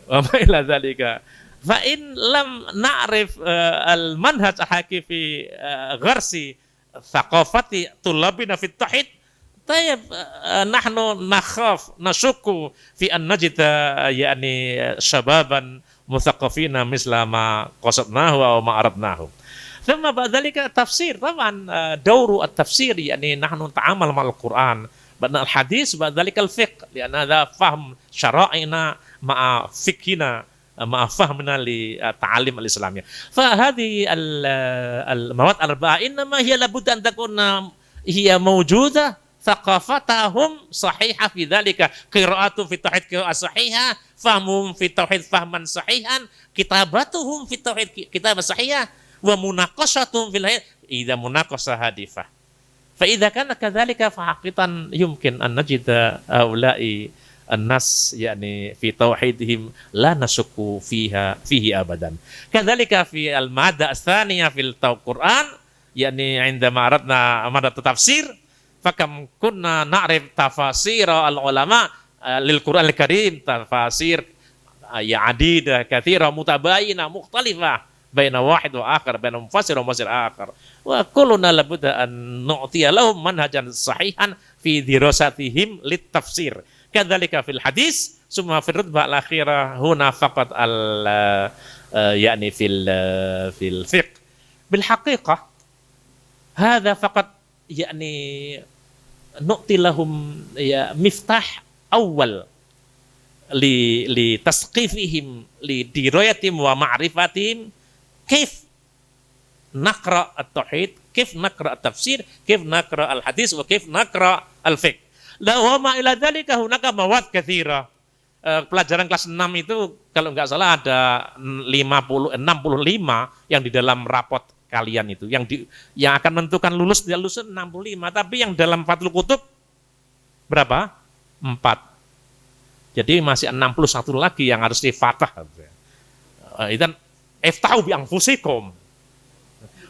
wa ma ila dzalika fa in lam na'rif al-manhaj al-haqiqi fi gharsi thaqafati tulabina fit tauhid Tayyib, nahnu nakhaf nasyukku fi an najida yani syababan muthaqafina misla ma qasadnahu wa ma aradnahu. Thumma ba'dalika tafsir. Taban dawru at-tafsir yani nahnu ta'amal ma'al Qur'an. Ba'da al-hadis ba'dalika al-fiqh. Lianna hadha fahm syara'ina ma'a fiqhina ma'a fahmina li ta'alim al-islamiyah. Fahadhi al-mawad al-arba'ah innama hiya labudda an takuna hiya mawjudah thaqafatahum sahihah fi dzalika, qira'atuhum fi tauhid qira'ah sahihah, fahmuhum fi tauhid fahman sahihan, kitabatuhum fi tauhid kitabah sahihah, wa munaqashatuhum fil idza munaqashah hadifah. Fa idza kana kadzalika fa haqiqatan yumkin an najida haula'i an-nas yani fi tauhidihim la nasukku fihi abadan. Kadzalika fi al-madda ats-tsaniyah fil Qur'an yani 'indama aradna madat tafsir fakam kunna na'rif tafasir al-ulama lil Qur'an al-Karim, tafasir ya adidah katsira mutabayinah mukhtalifah baina wahid wa akhar, baina mufassir wa mufassir akhar, wa kulluna labudda an nu'tiya lahum manhajan sahihan fi dirasatihim lit tafsir. Kadzalika fil hadis summa fil rutbah al-akhirah huna faqat yani fil fiqh bil haqiqah hadha faqat yani nu'ti lahum ya miftah awal li tasqifihim li dirayatihim wa ma'rifatihim kif naqra at-tauhid, kif naqra at-tafsir, kif naqra al-hadis wa kif naqra al-fiqh. La wa ma ila dzalika hunaka mawad katsira. Pelajaran kelas 6 itu kalau enggak salah ada 65 yang di dalam rapot kalian itu yang akan menentukan lulus tidak lulus 65, tapi yang dalam Fathul Qutub berapa? 4. Jadi masih 61 lagi yang harus difatah. Itu iftahu bi anfusikum.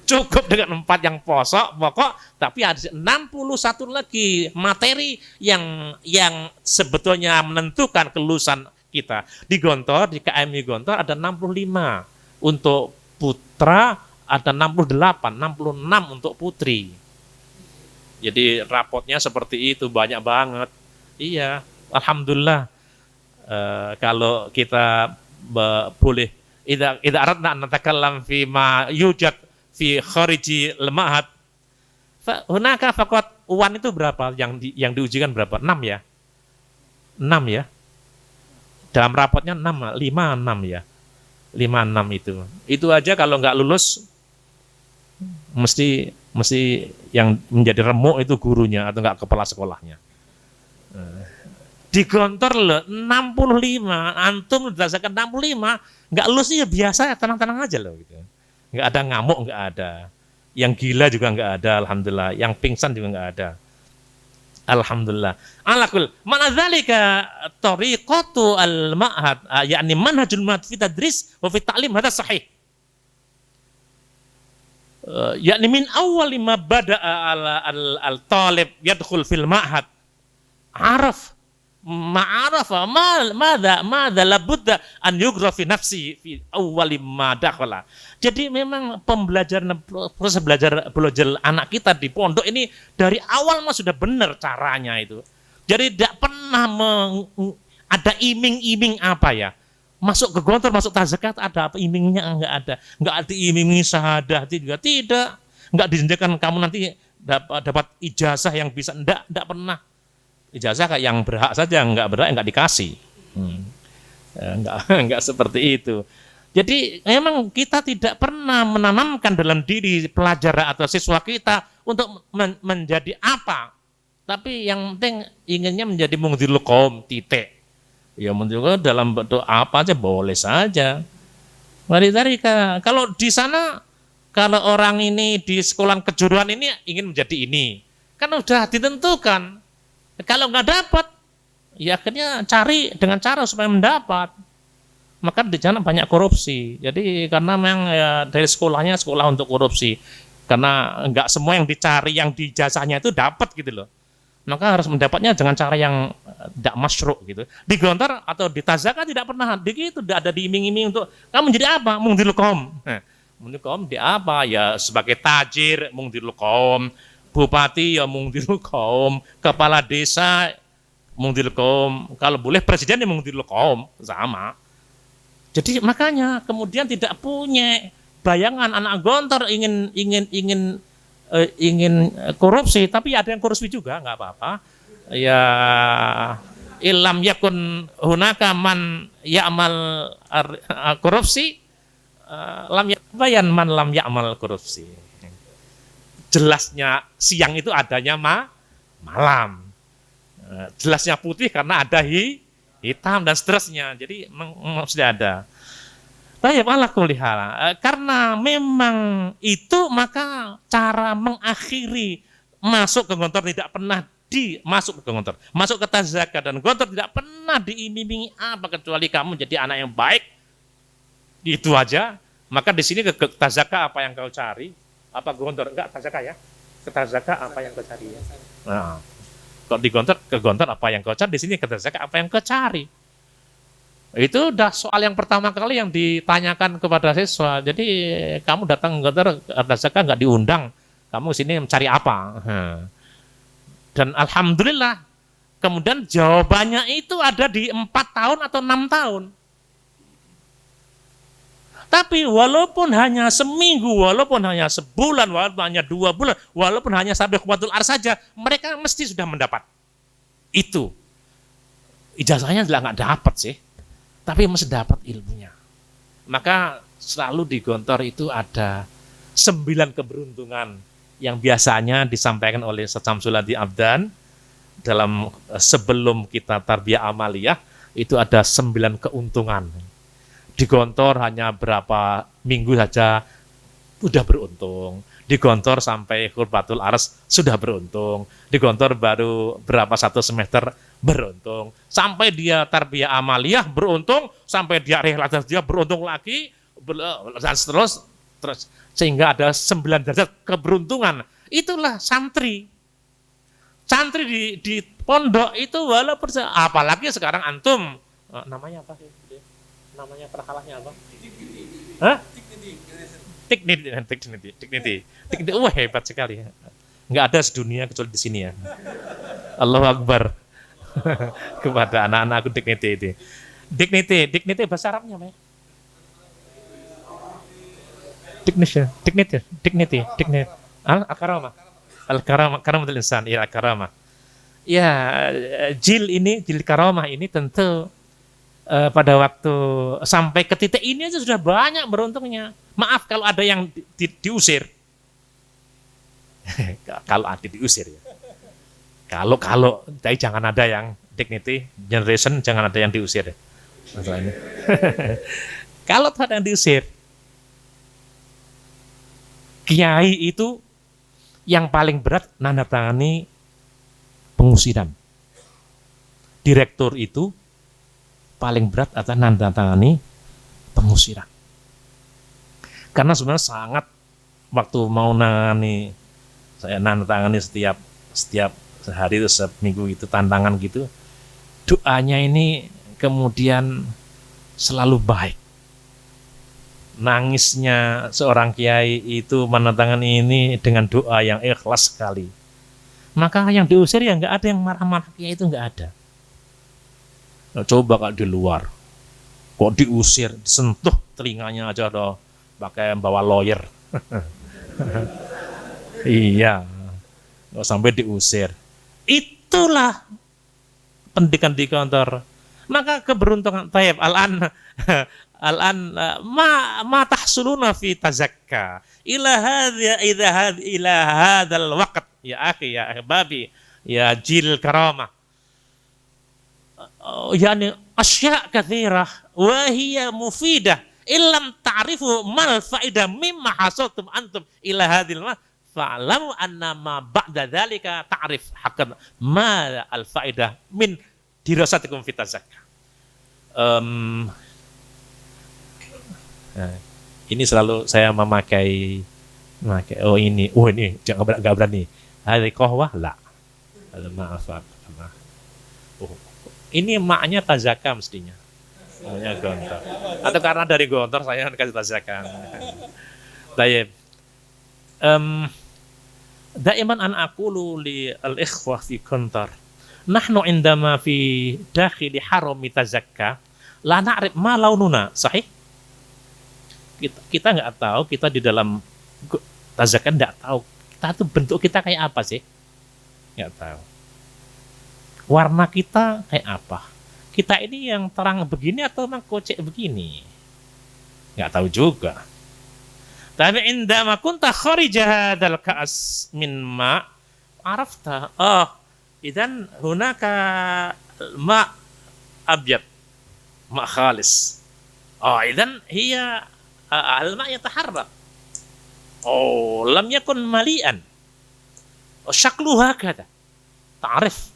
Cukup dengan 4 yang pokok, tapi ada 61 lagi materi yang sebetulnya menentukan kelulusan kita. Di Gontor, di KMI Gontor ada 65 untuk putra, ada 68, 66 untuk putri. Jadi rapotnya seperti itu, banyak banget. Iya, alhamdulillah. Kalau kita boleh idza aradna an natakallam fi ma yujad fi khariji al-ma'had fa hunaka faqat uwan itu berapa yang diujikan berapa? 6 ya? 6 ya? Dalam rapotnya 6, 5 6 ya. 5 6 itu. Itu aja kalau nggak lulus mesti yang menjadi remuk itu gurunya atau enggak kepala sekolahnya. Di Gontor loh 65, antum berdasarkan 65, enggak lulus ya biasa, tenang-tenang aja loh gitu. Enggak ada ngamuk, enggak ada. Yang gila juga enggak ada, alhamdulillah. Yang pingsan juga enggak ada. Alhamdulillah. Alakul, mana dzalika tariqatu al-ma'had, yakni manhajul ma'had fi tadris wa fi ta'lim hadza sahih. Yakni min awal ma bada'a al-talib yadkhul fil ma'had araf ma'arafa madza labudda an yughra fi nafsi fi awal ma dakhala. Jadi memang proses belajar anak kita di pondok ini dari awal mah sudah benar caranya itu. Jadi tidak pernah ada iming-iming apa ya. Masuk ke Gontor, masuk tazakat, ada apa imingnya? Enggak ada. Enggak ada iming syahadah juga tidak. Enggak dijanjikan kamu nanti dapat ijazah yang bisa, enggak pernah. Ijazah kayak yang berhak saja, enggak berhak enggak dikasih. Enggak seperti itu. Jadi memang kita tidak pernah menanamkan dalam diri pelajar atau siswa kita untuk menjadi apa. Tapi yang penting inginnya menjadi mungdzirul qaum, titik. Ya menunjukkan dalam bentuk apa aja boleh saja. Dari kalau di sana kalau orang ini di sekolah kejuruan ini ingin menjadi ini, kan udah ditentukan. Kalau nggak dapat, ya akhirnya cari dengan cara supaya mendapat. Maka di sana banyak korupsi. Jadi karena memang ya, dari sekolahnya sekolah untuk korupsi. Karena nggak semua yang dicari yang di jasanya itu dapat gitu loh. Maka harus mendapatnya dengan cara yang tidak masyru' gitu. Di Gontor atau di Tazaka tidak pernah begitu, tidak ada diiming-iming untuk kamu menjadi apa? Mungdirul qaum. Mungdirul qaum di apa? Ya sebagai tajir, mungdirul qaum, bupati ya mungdil kaum, kepala desa mungdil kaum, kalau boleh presiden ya mungdil kaum, sama. Jadi makanya kemudian tidak punya bayangan anak gontor ingin korupsi, tapi ada yang korupsi juga, nggak apa-apa. Ya ilam yakun hunaka man ya'mal korupsi, lam bayan man lam ya'mal korupsi. Jelasnya siang itu adanya malam. Jelasnya putih karena ada hitam dan seterusnya. Jadi mesti ada. Baik, ala kulli hal. Karena memang itu, maka cara mengakhiri masuk ke gontor tidak pernah masuk ke gontor. Masuk ke tazaka dan gontor tidak pernah diiming-imingi apa kecuali kamu jadi anak yang baik. Itu aja. Maka di sini ke tazaka apa yang kau cari? Apa gontor? Enggak, tazaka ya. Ke tazaka apa yang kau cari ya. Nah, kalau di gontor, ke gontor apa yang kau cari, di sini ke tazaka apa yang kau cari. Itu udah soal yang pertama kali yang ditanyakan kepada siswa. Jadi kamu datang ke gontor, tazaka nggak diundang. Kamu sini mencari apa? Dan alhamdulillah, kemudian jawabannya itu ada di 4 tahun atau 6 tahun. Tapi walaupun hanya seminggu, walaupun hanya sebulan, walaupun hanya 2 bulan, walaupun hanya sampai Qubatul Ars saja, mereka mesti sudah mendapat. Itu. Ijazahnya nggak dapat sih, tapi mesti dapat ilmunya. Maka selalu di gontor itu ada 9 keberuntungan yang biasanya disampaikan oleh Ustaz Syamsul Hadi Abdan dalam sebelum kita tarbiyah amaliyah, itu ada 9 keuntungan. Di gontor hanya berapa minggu saja sudah beruntung. Di gontor sampai Qubatul Ars sudah beruntung. Di gontor baru berapa 1 semester beruntung. Sampai dia tarbiyah amaliyah beruntung, sampai dia rehlatasi dia beruntung lagi, dan terus sehingga ada 9 derajat keberuntungan. Itulah santri. Santri di pondok itu walaupun apalagi sekarang antum namanya apa sih? Namanya perhalahnya apa? Hah? Dignity. Wah, hebat sekali. Enggak ada sedunia kecuali di sini ya. Allahu Akbar. Kepada anak-anak aku dignity itu. Dignity bahasa Arabnya apa ya? Dignity. Al-karamah. Karamatul insan, ya al-karamah. Ya, jil karamah ini tentu pada waktu sampai ke titik ini aja sudah banyak beruntungnya. Maaf kalau ada yang diusir. Kalau ada diusir ya. Kalau tapi jangan ada yang dignity generation, jangan ada yang diusir. Masalahnya. Kalau ada yang diusir, kiai itu yang paling berat nandatangani pengusiran. Direktur itu paling berat adalah nandatangani pengusiran. Karena sebenarnya sangat, waktu mau nangani, saya nandatangani setiap sehari itu, seminggu itu tantangan gitu, doanya ini kemudian selalu baik. Nangisnya seorang kiai itu menandatangani ini dengan doa yang ikhlas sekali. Maka yang diusir ya nggak ada yang marah-marah, kiai itu nggak ada. Nah, coba kalau di luar, kok diusir, disentuh telinganya aja dong, pakai bawa lawyer. Iya, nggak sampai diusir. Itulah pendidikan di kantor. Maka keberuntungan. Taib al-an ma tahsuluna fi tazakka ila hadzal waqt ya akhi ya ahbabi ya jil karamah. Yani asya' katsirah wa hiya mufidah illam ta'rifu mal faidah mimma hasaltum antum ila hadzal fa'lamu anna ma ba'da dzalika ta'rif haqqan ma al faidah min dirasatikum fi tazakka. Ini selalu saya memakai ini jangan enggak berani. Hadhi qahwah la. Maaf. Ini maknya tazaka mestinya. Maknya gontor. Atau karena dari gontor saya kasih tazaka. Baik. daiman an aqulu li al-ikhwah fi Qatar, nahnu indama fi dakhili harami tazakka la na'rif ma laununa, sahih? Kita nggak tahu, kita di dalam tazakka nggak tahu kita tuh bentuk kita kayak apa sih, nggak tahu. Warna kita kayak apa? Kita ini yang terang begini atau memang kocek begini? Nggak tahu juga. Tapi indama kunta kharija hadzal ka'as min ma arafta. Oh, idan hunaka ma abyad, ma khalis. Oh, idan hiya al-ma yataharrak. Oh, lam yakun malian. Oh, syakluha kada. Ta'rif.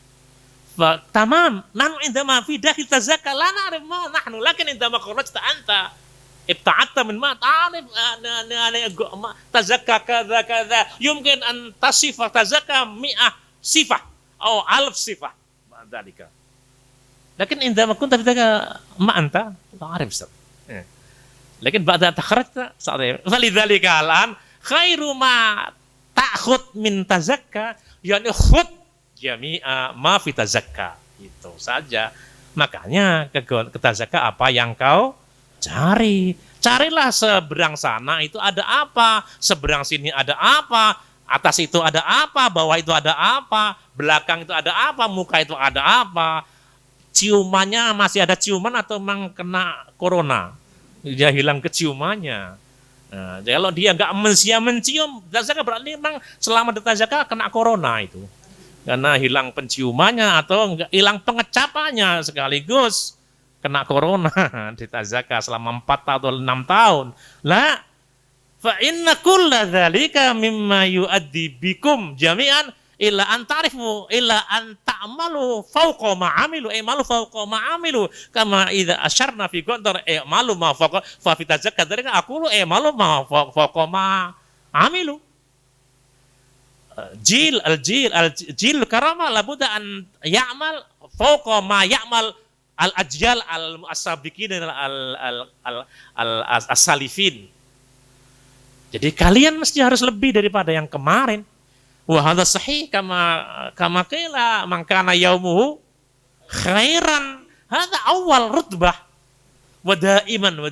Tamam, nahnu indama fi dakhil tazakka la na'rif ma nahnu, lakin indama kharajta anta ibta'atta min ma ta'rif tazakka kadza kadza, yumkin an tasifa tazakka 100 sifah atau 1000 sifah dzalika. Lakin indama kunta fi dzaka ma anta ta'rif sab. Lakin ba'da takharajta sa'rif. Falidzalika al'an khairu ma ta'khud min tazakka yani khud jami'a ma fi tazakka, itu saja. Makanya ke tazakka apa yang kau cari. Carilah seberang sana itu ada apa, seberang sini ada apa, atas itu ada apa, bawah itu ada apa, belakang itu ada apa, muka itu ada apa. Ciumannya masih ada ciuman atau memang kena corona, dia hilang keciumannya. Nah, kalau dia nggak mencium tazakka, berarti memang selama di tazakka kena corona itu. Karena hilang penciumannya atau hilang pengecapannya sekaligus kena corona di tazakka selama 4 atau 6 tahun. La fa inna kulla dzalika mimma yuaddi bikum jami'an illa an ta'rifu illa an ta'malu fawqa ma 'amilu, i'malu fawqa ma 'amilu kama idza asyarna fi Qatar i'malu ma fawqa fa fi tazakka dzalika aqulu i'malu ma fawqa ma 'amilu. Jil karama labuda an ya'mal fawqa ma ya'mal al-ajyal al-mu'assabiqin al-salifin. Jadi kalian mesti harus lebih daripada yang kemarin. Wa hadza sahih kama qila man kana yaumuhu khairan hadza awal rutbah wa daiman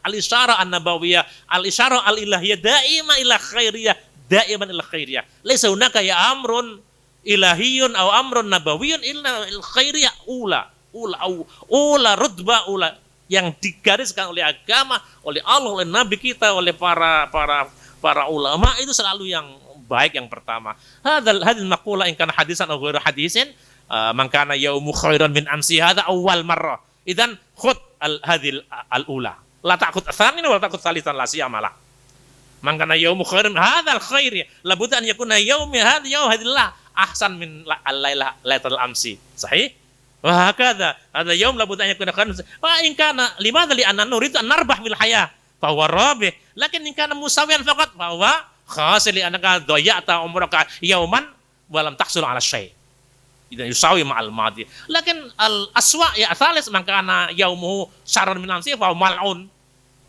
al-isyarah an-nabawiyah al-isyarah al-ilahiyah daima ila khairiyah daiman ila khairiyah. Laisa hunaka ya amrun ilahiyun aw amrun nabawiyun illa khairiyah ula rutbah ula yang digariskan oleh agama, oleh Allah, oleh nabi kita, oleh para ulama itu selalu yang baik, yang pertama. Hadil maqula in kana hadisan aw ghairu hadisin man kana yaumu khairan min amsi hadza awwal marrah. Idzan khud hadhil al-ula. La ta'khud tsaniyan wa la ta'khud tsalisan la siyamala. Man kana yaumu khairan hadzal khair labudda an yakuna yaumi hadillah ahsan min lailatul amsi. Sahih? Wa hakadha hadza yaum labudda an yakuna khairan. Wa in kana limadha li anna nuridu an narbah fil hayah fa huwa rabih. Lakin in kana musawiyan faqat fa huwa khasil li annaka dhayya'ta umraka yauman wa lam tahsul ala syai'. Idan yusawi ma'al madi. Lakin al aswa ya thalis man kana yaumuhu syarran min amsi fa huwa mal'un.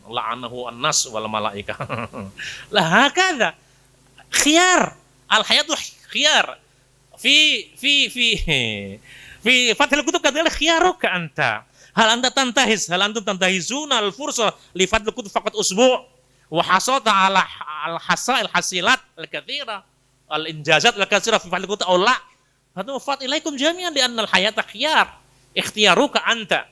La'anahu an-nas wal malaika. Lah hakadha khiyar al-hayatu khiyar fi fathil kutub kadal khiyaruka anta hal antum tantahizuna al-fursa li fathil kutub faqat usbu' wa hasata ala al-hasail hasilat al-katsira al-injazat al-katsira fi fathil kutub aw la hadu fat ilaikum jami'an li anna al-hayata khiyar ikhtiyaruka anta.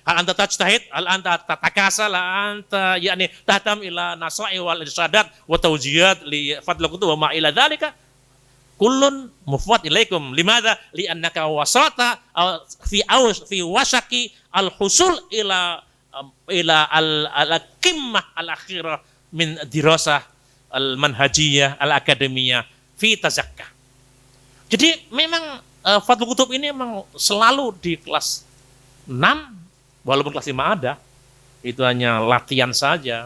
Hal anta tajtahid, hal anta tatakasal, anta yakni tahtam ila nasa'i wal irsyadat wa tawjiyat li fadl kutub wa ma ila dzalika kullun mufwad ilaikum. Limadza? Li annaka wasata fi wasaki al husul ila al qimmah al akhirah min dirasah al manhajiyah al akademiyah fi tazakka. Jadi memang fadl kutub ini memang selalu di kelas 6. Walaupun kelas 5 ada, itu hanya latihan saja.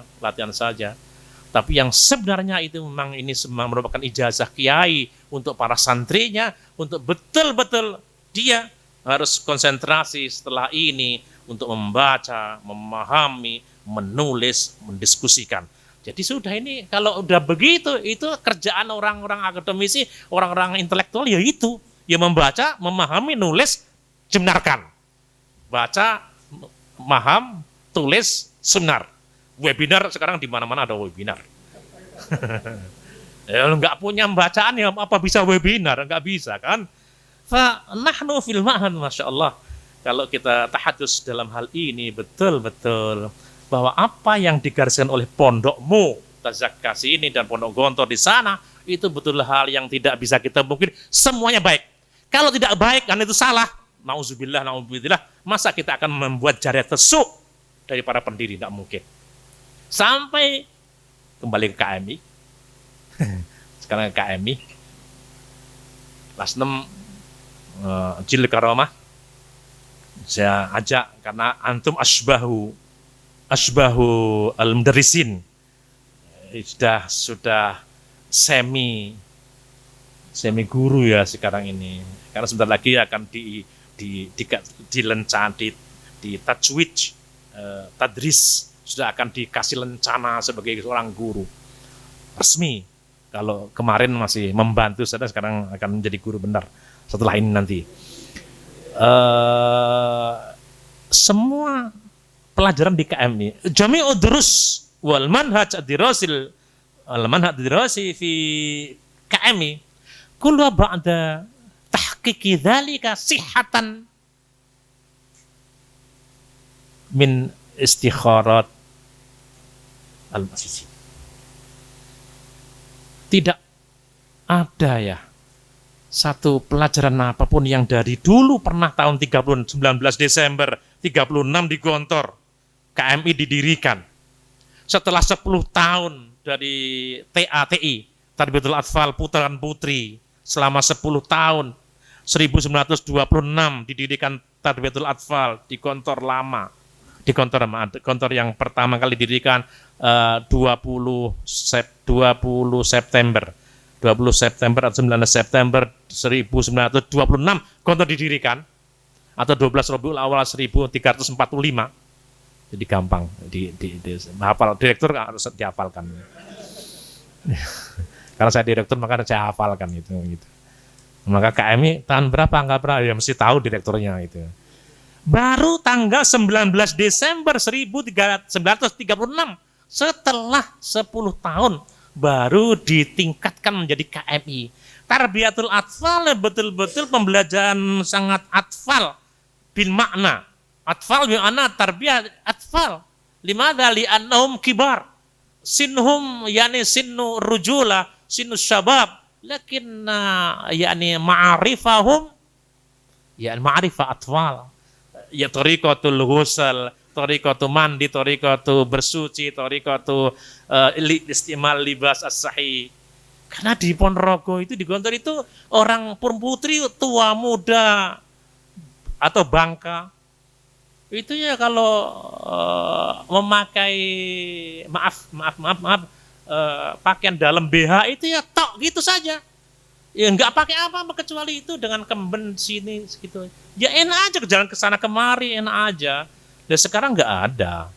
Tapi yang sebenarnya itu memang ini merupakan ijazah kiai untuk para santrinya, untuk betul-betul dia harus konsentrasi setelah ini untuk membaca, memahami, menulis, mendiskusikan. Jadi sudah ini kalau udah begitu, itu kerjaan orang-orang akademisi, orang-orang intelektual ya itu, ya membaca, memahami, nulis, benarkan. Baca, paham, tulis, sunar. Webinar sekarang di mana-mana ada webinar. Ya, nggak punya bacaan ya apa bisa webinar, nggak bisa kan. Fa nahnu fil ma'han, masya Allah. Kalau kita tahadus dalam hal ini betul-betul bahwa apa yang digariskan oleh pondokmu Tazakkasi ini dan Pondok Gontor di sana itu betul hal yang tidak bisa kita mungkin semuanya baik. Kalau tidak baik kan itu salah. Nauzubillah, nauzubillah. Masa kita akan membuat jariah tesuk dari para pendiri, tidak mungkin. Sampai kembali ke KMI. Sekarang ke KMI kelas 6 Jil Karomah saya ajak karena antum asbahu al-mudarrisin, sudah semi guru ya sekarang ini, karena sebentar lagi akan di tajwid, tadris, sudah akan dikasih lencana sebagai seorang guru resmi. Kalau kemarin masih membantu saja, sekarang akan menjadi guru benar setelah ini nanti. Semua pelajaran di KMI, jami'ud durus wal manhaj ad-dirasi fi KMI kullu ba'da tahqiqi dzalika sihhatan min istikharat al-mu'assisin. Tidak ada ya satu pelajaran apapun yang dari dulu pernah tahun 19 Desember 36 di Gontor KMI didirikan. Setelah 10 tahun dari TATI, Tarbiyatul Atfal Putaran Putri, selama 10 tahun 1926 didirikan Tarbiyatul Atfal di Gontor lama. Di Gontor yang pertama kali didirikan 20 September atau 19 September 1926 Gontor didirikan, atau 12 Rabiul Awal 1345. Jadi gampang hafal, direktur harus dihafalkan. Karena saya direktur maka saya hafalkan itu gitu. Maka KMI tahun berapa enggak berapa ya mesti tahu direkturnya itu. Baru tanggal 19 Desember 1936 setelah 10 tahun baru ditingkatkan menjadi KMI. Tarbiyatul Atfal betul-betul pembelajaran sangat atfal bil makna. Atfal bil makna tarbiyah atfal. Limadha li'annahum kibar. Sinhum yani sinnu rujula, sinnu syabab. Lakin yani ma'arifahum yani ma'arifah atfal. Ya tariqatul ghusl, tariqatu mandi, tariqatu bersuci, tariqatu istimal libas as-sahih. Karena di Ponorogo itu, di Gontor itu orang putri tua muda atau bangka itu ya kalau memakai pakaian dalam BH itu ya tok gitu saja. Ya nggak pakai apa-apa kecuali itu dengan kemben sini gitu. Ya enak aja jalan ke sana kemari, enak aja. Dan sekarang nggak ada.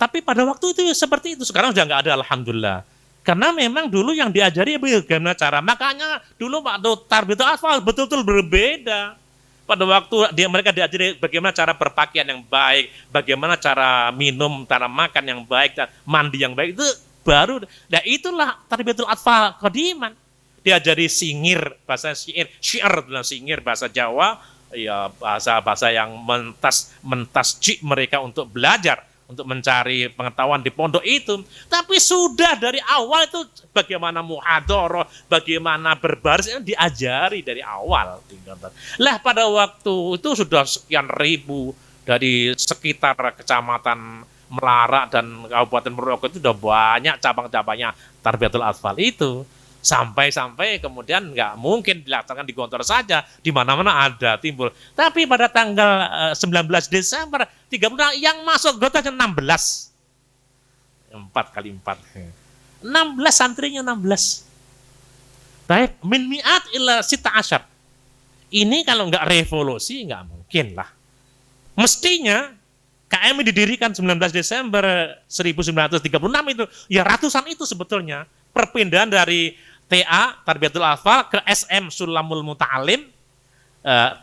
Tapi pada waktu itu ya seperti itu. Sekarang sudah nggak ada, alhamdulillah. Karena memang dulu yang diajari bagaimana cara. Makanya dulu waktu Tarbiyatul Atfal betul-betul berbeda. Pada waktu mereka diajari bagaimana cara berpakaian yang baik, bagaimana cara minum, cara makan yang baik, dan mandi yang baik, itu baru. Nah itulah Tarbiyatul Atfal qadiman. Diajari singir, bahasa syiar dalam singir bahasa Jawa, ya bahasa yang mentasjik mereka untuk belajar, untuk mencari pengetahuan di pondok itu. Tapi sudah dari awal itu bagaimana muhadharah, bagaimana berbaris itu diajari dari awal. Lah pada waktu itu sudah sekian ribu dari sekitar kecamatan Melarak dan Kabupaten Ponorogo itu sudah banyak cabang-cabangnya Tarbiyatul Atfal itu. Sampai kemudian nggak mungkin dilaksanakan di Gontor saja, di mana-mana ada timbul. Tapi pada tanggal 19 Desember 30 yang masuk Gontor 16. 4 kali 4. 16 santrinya 16. Baik, min mi'at ila sita asyar. Ini kalau nggak revolusi nggak mungkin lah. Mestinya KMI didirikan 19 Desember 1936 itu, ya ratusan itu sebetulnya. Perpindahan dari TA, Tarbiyatul Atfal, ke SM, Sulamul Muta'alim.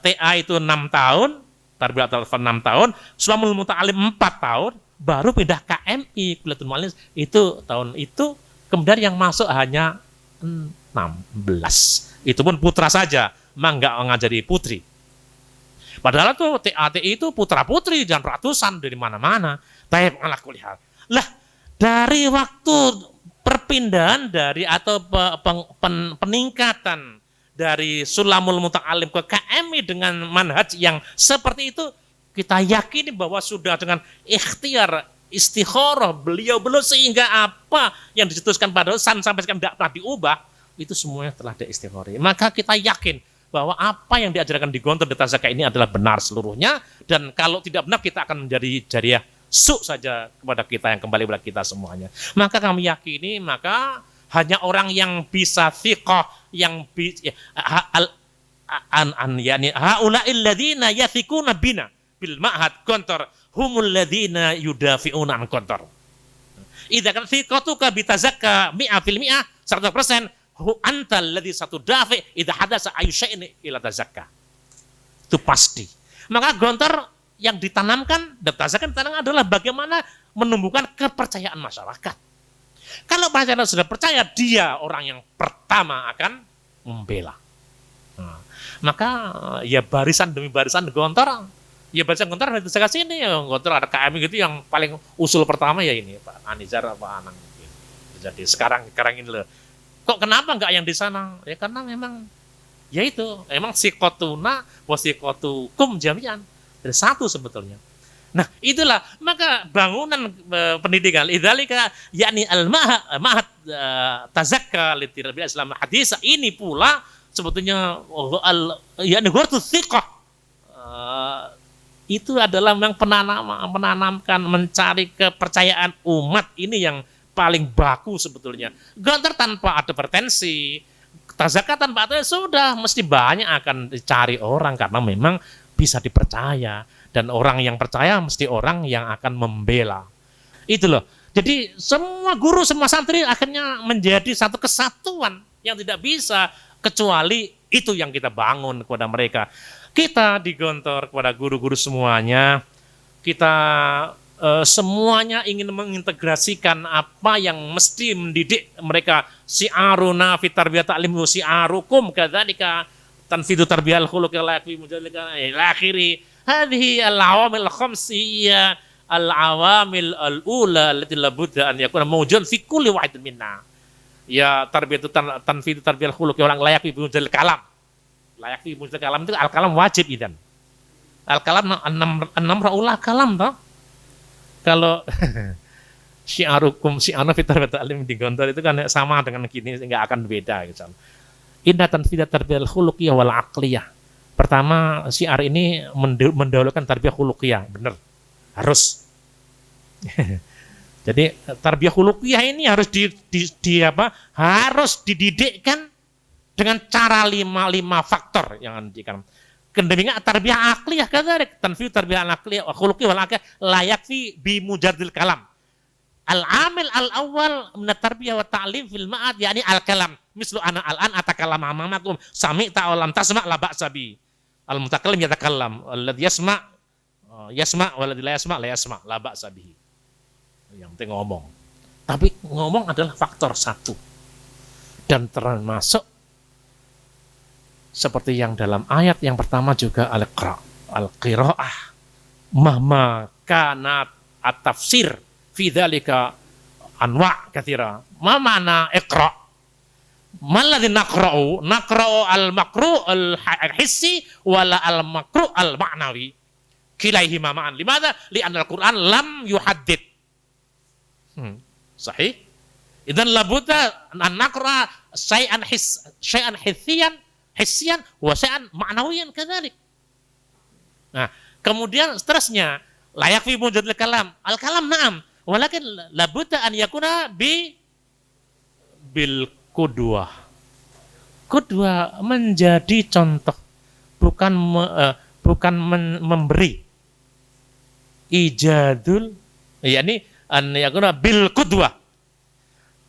TA itu 6 tahun, Tarbiyatul Atfal 6 tahun, Sulamul Muta'alim 4 tahun, baru pindah KMI, Kuliatul Mu'allim, itu tahun itu, kemudian yang masuk hanya 16. Itu pun putra saja, memang nggak ngajari putri. Padahal tuh TATI itu putra-putri dan ratusan dari mana-mana. Tapi ala kulli hal. Lah, dari waktu perpindahan dari atau peningkatan dari Sulamul Muta'alim ke KMI dengan manhaj yang seperti itu, kita yakini bahwa sudah dengan ikhtiar istikharah beliau sehingga apa yang dicetuskan pada sampai sekarang tidak pernah diubah, itu semuanya telah diistikharah. Maka kita yakin bahwa apa yang diajarkan di Gontor Deta Zakat ini adalah benar seluruhnya, dan kalau tidak benar kita akan menjadi jariah su saja kepada kita yang kembali kepada kita semuanya. Maka kami yakini, maka hanya orang yang bisa thiqah, yang haula'il ladzina yathikuna bina bil ma'had Gontor humul ladzina yudafi'una an Gontor. Idza kan thiqatuka bi tazakka 100% 100%, antal ladzi satu dafi idza hadasa ayyusha'in ila tazakka. Itu pasti. Maka Gontor yang ditanamkan, Deta-Zakat ditanamkan adalah bagaimana menumbuhkan kepercayaan masyarakat. Kalau masyarakat sudah percaya, dia orang yang pertama akan membela. Nah, maka ya barisan demi barisan Gontor, ya barisan Gontor dari Deta-Zakat sini, ya Gontor ada KMI gitu yang paling usul pertama ya ini Pak Anizar, Pak Anang. Jadi sekarang ini loh. Kok kenapa enggak yang di sana? Ya karena memang ya itu, memang sikotuna wasikotukum jami'an. Dari satu sebetulnya. Nah, itulah maka bangunan pendidikan idzalika yakni al-ma'had tazakka li tarbiyah Islam hadis ini pula sebetulnya yakni ghurtu thiqah. Itu adalah memang menanamkan mencari kepercayaan umat ini yang paling baku sebetulnya. Gontor tanpa ada pretensi, Deta-Zakat tanpa ada, sudah mesti banyak akan dicari orang karena memang bisa dipercaya, dan orang yang percaya mesti orang yang akan membela. Itu loh. Jadi semua guru, semua santri akhirnya menjadi satu kesatuan yang tidak bisa kecuali itu yang kita bangun kepada mereka. Kita di Gontor kepada guru-guru semuanya, kita semuanya ingin mengintegrasikan apa yang mesti mendidik mereka. Si'aruna fit tarbiyah ta'lim wa si'arukum kadzalika tanfidu tarbiyah al-khuluq la yakfi mujallika ila akhiri. Hadhihi al-awamil khamsiyya al-awamil al-ula allati la budda an yakuna mawjudan fi kulli wahidin minna. Ya tarbiyatu tanfidu tarbiyah al-khuluq wa la yakfi mujallil kalam. La yakfi mujallil kalam itu al-kalam wajib idan. Al-kalam 6 raulah kalam toh. Kalau syi'arukum syi'ana fitar ta'lim di Gontor itu kan sama dengan gini, nggak akan beda gitu. Inna tanfidat tarbiyah khuluqiyah wal aqliyah. Pertama, syiar ini mendahulukan tarbiyah khuluqiyah, benar. Harus. Jadi tarbiyah khuluqiyah ini harus harus dididikkan dengan cara 5 faktor yang didikan. Kendeminya tarbiyah aqliyah kadzalik, tanfid tarbiyah aqliyah wa khuluqiyah wal aqliyah la yakfi bi mujarradil kalam. Al-amil al-awwal min at-tarbiyah wa ta'lim fil ma'ad yakni al-kalam. Mislu ana al-an atakallam amamakum sami'ta aw lam tasma' la ba'sa bi. Al-mutakallim yatakallam, alladhi yasma' walladhi la yasma' la ba'sa bihi. Yang penting ngomong. Tapi ngomong adalah faktor 1. Dan termasuk seperti yang dalam ayat yang pertama juga al-qira'ah mahma kanat at-tafsir fi dzalika anwa' katsira. Ma ma'na iqra'? Maladzi naqra'u al-maqru' al-hissi wala al-maqru' al-ma'nawi. Kilaihi ma'an. Limadza? Li'anna al-Qur'an lam yuhaddid. Sahih? Idzan labudda an naqra' syai'an hissiyan wa syai'an ma'nawiyan kadzalik. Nah, kemudian seterusnya layak fi mujadil kalam. Al-kalam na'am, walakin labudda an yakuna bil qudwah. Qudwah menjadi contoh, bukan memberi. ijadul, yakni an yakuna bil qudwah.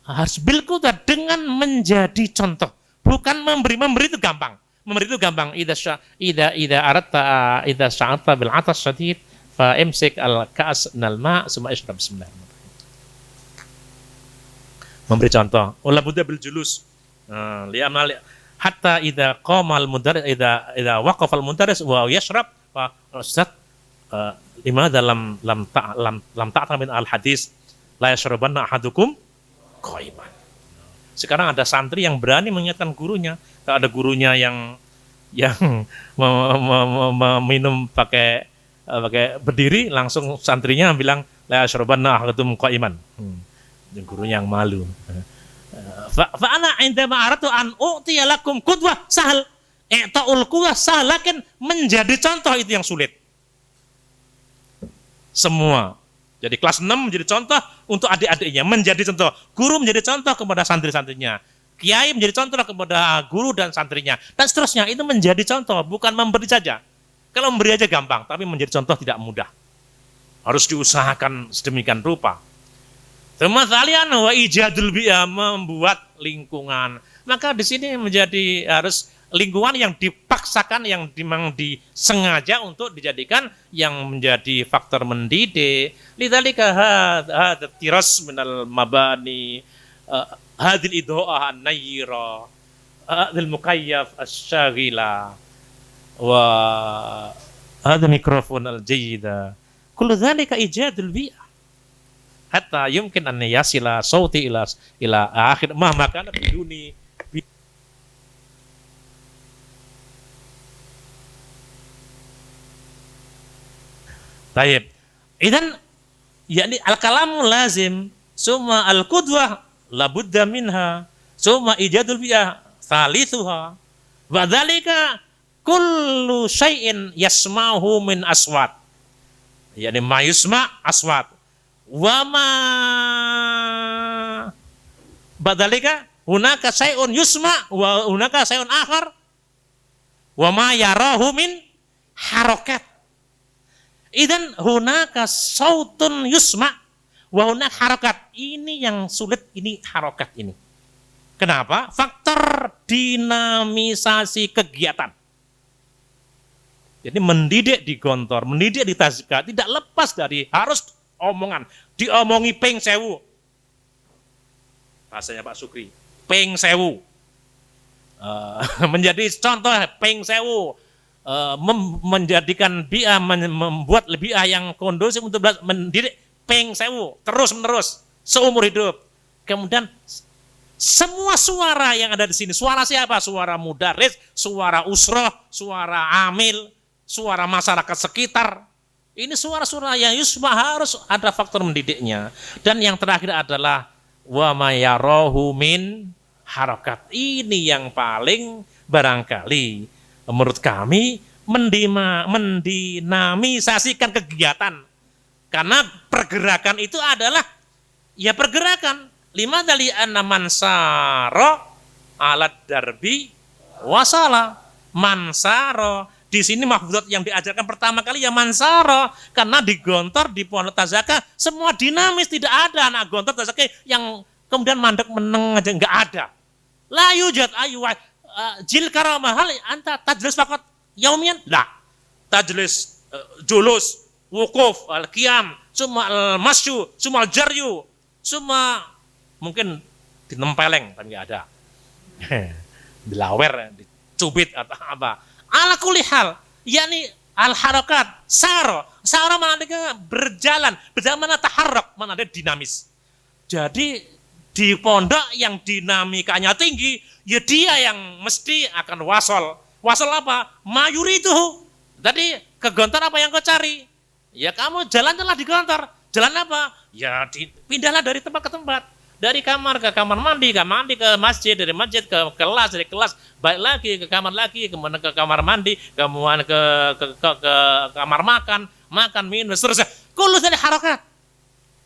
Harus bil qudwah, dengan menjadi contoh. Bukan memberi itu gampang. Memberi itu gampang. Idza aratta idza sya'ata bil atas syadid fa imsik al ka'as nal ma' summa ishrab bismillah. Memberi contoh. Wala budda bil julus. Li'amal hatta idza qama al mudarris idza waqafa al mudarris wa yashrab fa ustaz limadha lam ta'tamin al hadis la yashrabanna ahadukum qaiman. Sekarang ada santri yang berani mengingatkan gurunya. Kalau ada gurunya yang minum pakai berdiri, langsung santrinya bilang la yashrabanna ahadukum qaiman. Gurunya yang malu. Fa ana indama aratu an u'tiya lakum qudwah sahal. I'ta'ul qudwah sahal, lakin menjadi contoh itu yang sulit. Semua. Jadi kelas 6 menjadi contoh untuk adik-adiknya, menjadi contoh. Guru menjadi contoh kepada santri-santrinya. Kiai menjadi contoh kepada guru dan santrinya. Dan seterusnya, itu menjadi contoh, bukan memberi saja. Kalau memberi aja gampang, tapi menjadi contoh tidak mudah. Harus diusahakan sedemikian rupa. Teman-teman, wa ijadul bi'a, membuat lingkungan. Maka di sini menjadi harus lingkungan yang dipaksakan, yang memang disengaja untuk dijadikan yang menjadi faktor mendidik. Lidzalika hadza tiras minal mabani hadil idho'ah an-nayyira hadil mukayyaf asy-syaghila wa hadha mikrofon al-jayyida. Kullu dzalika ijadul bi'a. Hatta yumkin an yasila sauti ila akhir mahma kana biduni. Tayyib. Idan yakni al-kalamu lazim, summa al-qudwah labudda minha, summa ijadul bi'ah thalithuha. Wa dzalika kullu syai'in yasma'uhu min aswat. Yani ma yusma' aswat. Wa ma badzalika hunaka syai'un yusma' wa hunaka syai'un akhar wa ma yarahu min harakat. Idan hunaka sautun yusma' wa hunaka harakat. Ini yang sulit, ini harakat ini. Kenapa? Faktor dinamisasi kegiatan. Jadi mendidik di Gontor, mendidik di Tazkiyah tidak lepas dari harus omongan. Diomongi ping sewu. Bahasanya Pak Sukri. Ping sewu. Menjadi contoh ping sewu. Menjadikan bi'ah, membuat bi'ah yang kondusif untuk mendidik ping sewu. Terus menerus. Seumur hidup. Kemudian semua suara yang ada di sini. Suara siapa? Suara mudaris, suara usroh, suara amil, suara masyarakat sekitar. Ini suara-suara yang yusma harus ada faktor mendidiknya. Dan yang terakhir adalah wa ma yarahu min harakat. Ini yang paling barangkali menurut kami mendinamisasikan kegiatan. Karena pergerakan itu adalah ya pergerakan. Limadha li'anna mansara alat darbi wasala. Mansara. Di sini mahfudzat yang diajarkan pertama kali ya mansara, karena di Gontor, di Pondok Tazakiyah semua dinamis, tidak ada anak Gontor Tazakiyah yang kemudian mandek meneng aja, enggak ada. La yujad ayu jil karamah hal anta tajlis faqat yaumian? La. Tajlis julus, wukuf, al-qiyam, summa al-masyu, summa al-jaryu, summa mungkin ditempeleng tapi enggak ada. Dilawer, dicubit atau apa. Ala kulli hal, yakni al-harakat, saro mana dia berjalan mana taharrak, mana dia dinamis. Jadi di pondok yang dinamikanya tinggi, ya dia yang mesti akan wasol. Wasol apa? Mayuri itu. Tadi ke Gontor apa yang kau cari? Ya kamu jalan-jalan di Gontor. Jalan apa? Ya pindahlah dari tempat ke tempat. Dari kamar ke kamar mandi, ke masjid, dari masjid ke kelas, dari kelas balik lagi ke kamar lagi, kemudian ke kamar mandi, kemudian ke kamar makan minum, seterusnya. Kullu dari harakat.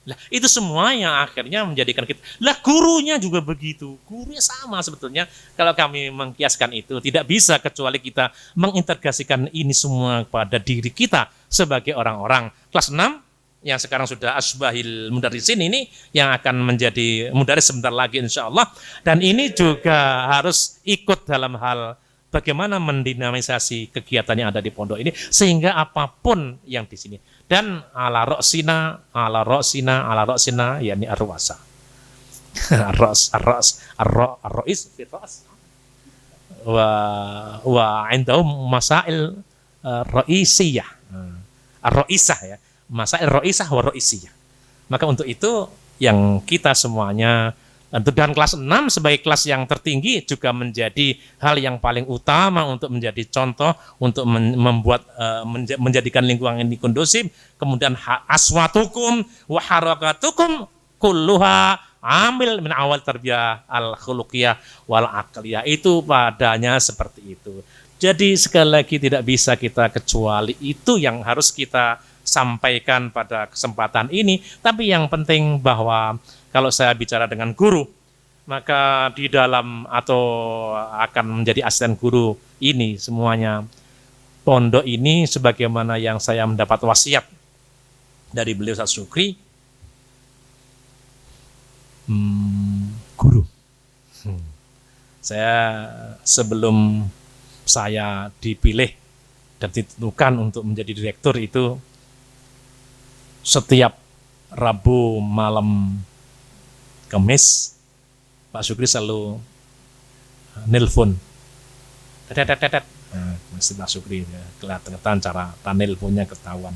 Lah, itu semua yang akhirnya menjadikan kita. Lah, gurunya juga begitu. Gurunya sama sebetulnya. Kalau kami mengkiaskan itu, tidak bisa kecuali kita mengintegrasikan ini semua pada diri kita sebagai orang-orang kelas 6 yang sekarang sudah asbahil mudarrisin ini yang akan menjadi mudarris sebentar lagi insya Allah. Dan ini juga harus ikut dalam hal bagaimana mendinamisasi kegiatan yang ada di pondok ini sehingga apapun yang di sini. Dan ala roksina yakni arwasa. Arrois firas. Wa indahum masail roisiyah. Arroisah ya. Masail roisah wa roisiyah. Maka untuk itu yang kita semuanya dan kelas 6 sebagai kelas yang tertinggi juga menjadi hal yang paling utama untuk menjadi contoh untuk membuat menjadikan lingkungan ini kondusif. Kemudian aswatukum wa harakatukum kulluha amil min awal tarbiyah al-khuluqiyah wal aqliyah. Itu padanya seperti itu. Jadi sekali lagi tidak bisa kita kecuali itu yang harus kita sampaikan pada kesempatan ini. Tapi yang penting bahwa kalau saya bicara dengan guru, maka di dalam atau akan menjadi asisten guru ini semuanya pondok ini sebagaimana yang saya mendapat wasiat dari beliau Ustaz Syukri, guru. Saya sebelum saya dipilih dan ditentukan untuk menjadi direktur itu setiap Rabu malam Kamis Pak Syukri selalu nelpon. Tetet. Mesti Pak Syukri ya, kelihatan cara nelponnya ketahuan.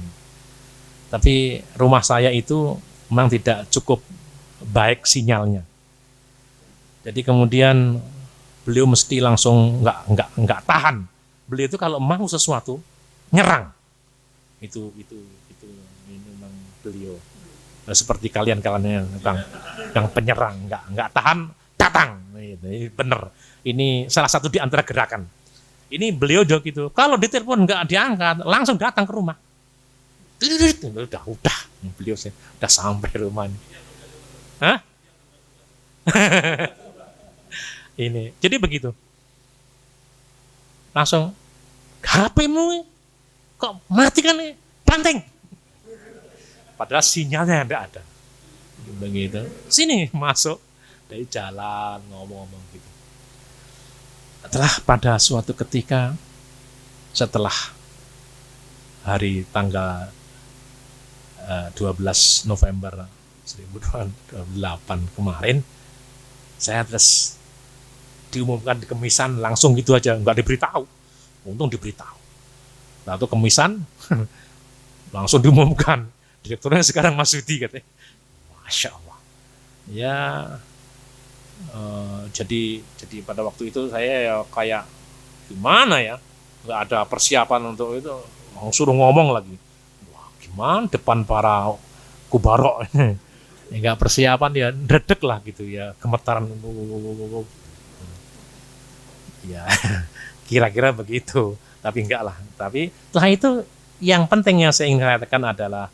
Tapi rumah saya itu memang tidak cukup baik sinyalnya. Jadi kemudian beliau mesti langsung nggak tahan. Beliau itu kalau mau sesuatu nyerang. Itu memang beliau. Seperti kalian yang penyerang, nggak tahan datang. Ini bener. Ini salah satu di antara gerakan. Ini beliau juga gitu. Kalau ditelepon nggak diangkat, langsung datang ke rumah. Udah. Beliau udah sampai rumah ini. Hah? Ini. Jadi begitu. Langsung HP-mu kok mati kan nih? Banting. Padahal sinyalnya tidak ada. Begitu. Sini masuk dari jalan ngomong-ngomong gitu. Setelah pada suatu ketika setelah hari tanggal 12 November 2008 kemarin, saya terus diumumkan di kemisan langsung gitu aja, nggak diberitahu. Untung diberitahu. Lalu kemisan langsung diumumkan direkturnya sekarang Mas Yudi katanya. Masya Allah. Ya, jadi pada waktu itu saya ya kayak gimana ya, nggak ada persiapan untuk itu, suruh ngomong lagi. Wah, gimana depan para kubarok ini. Nggak persiapan ya, dredeg lah gitu ya, gemetaran. Ya, kira-kira begitu. Tapi enggak lah. Tapi setelah itu yang penting yang saya ingin katakan adalah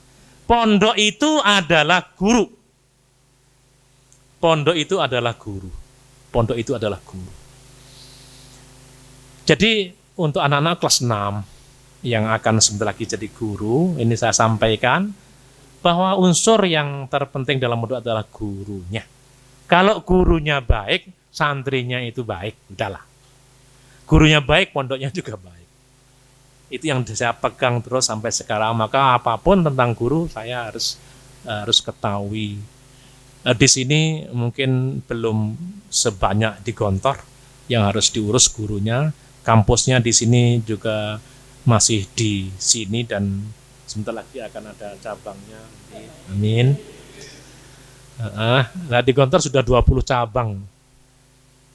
pondok itu adalah guru. Pondok itu adalah guru. Pondok itu adalah guru. Jadi untuk anak-anak kelas 6 yang akan sebentar lagi jadi guru, ini saya sampaikan bahwa unsur yang terpenting dalam pondok adalah gurunya. Kalau gurunya baik, santrinya itu baik, udahlah. Gurunya baik, pondoknya juga baik. Itu yang saya pegang terus sampai sekarang. Maka apapun tentang guru saya harus ketahui. Di sini mungkin belum sebanyak di Gontor yang harus diurus gurunya. Kampusnya di sini juga masih di sini dan sebentar lagi akan ada cabangnya. Amin. Nah, di Gontor sudah 20 cabang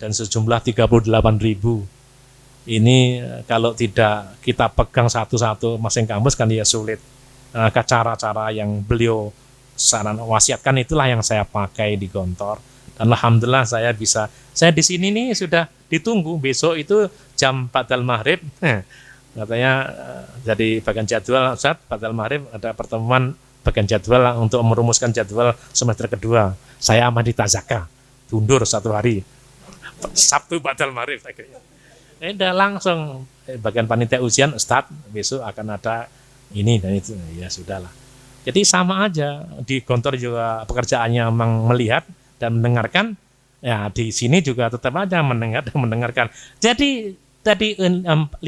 dan sejumlah 38.000. Ini kalau tidak kita pegang satu-satu masing kampus kan ya sulit. Cara-cara yang beliau saran wasiatkan itulah yang saya pakai di Gontor. Dan alhamdulillah saya di sini nih sudah ditunggu besok itu jam 4 maghrib. Katanya jadi bagian jadwal Ustaz, 4 maghrib ada pertemuan bagian jadwal untuk merumuskan jadwal semester kedua. Saya Amadi Tazaka, tundur 1 hari. Sabtu 4 maghrib akhirnya. Udah langsung bagian panitia ujian Ustaz besok akan ada ini dan itu, ya sudahlah. Jadi sama aja, di kantor juga pekerjaannya memang melihat dan mendengarkan, ya di sini juga tetap aja mendengar dan mendengarkan. Jadi tadi 5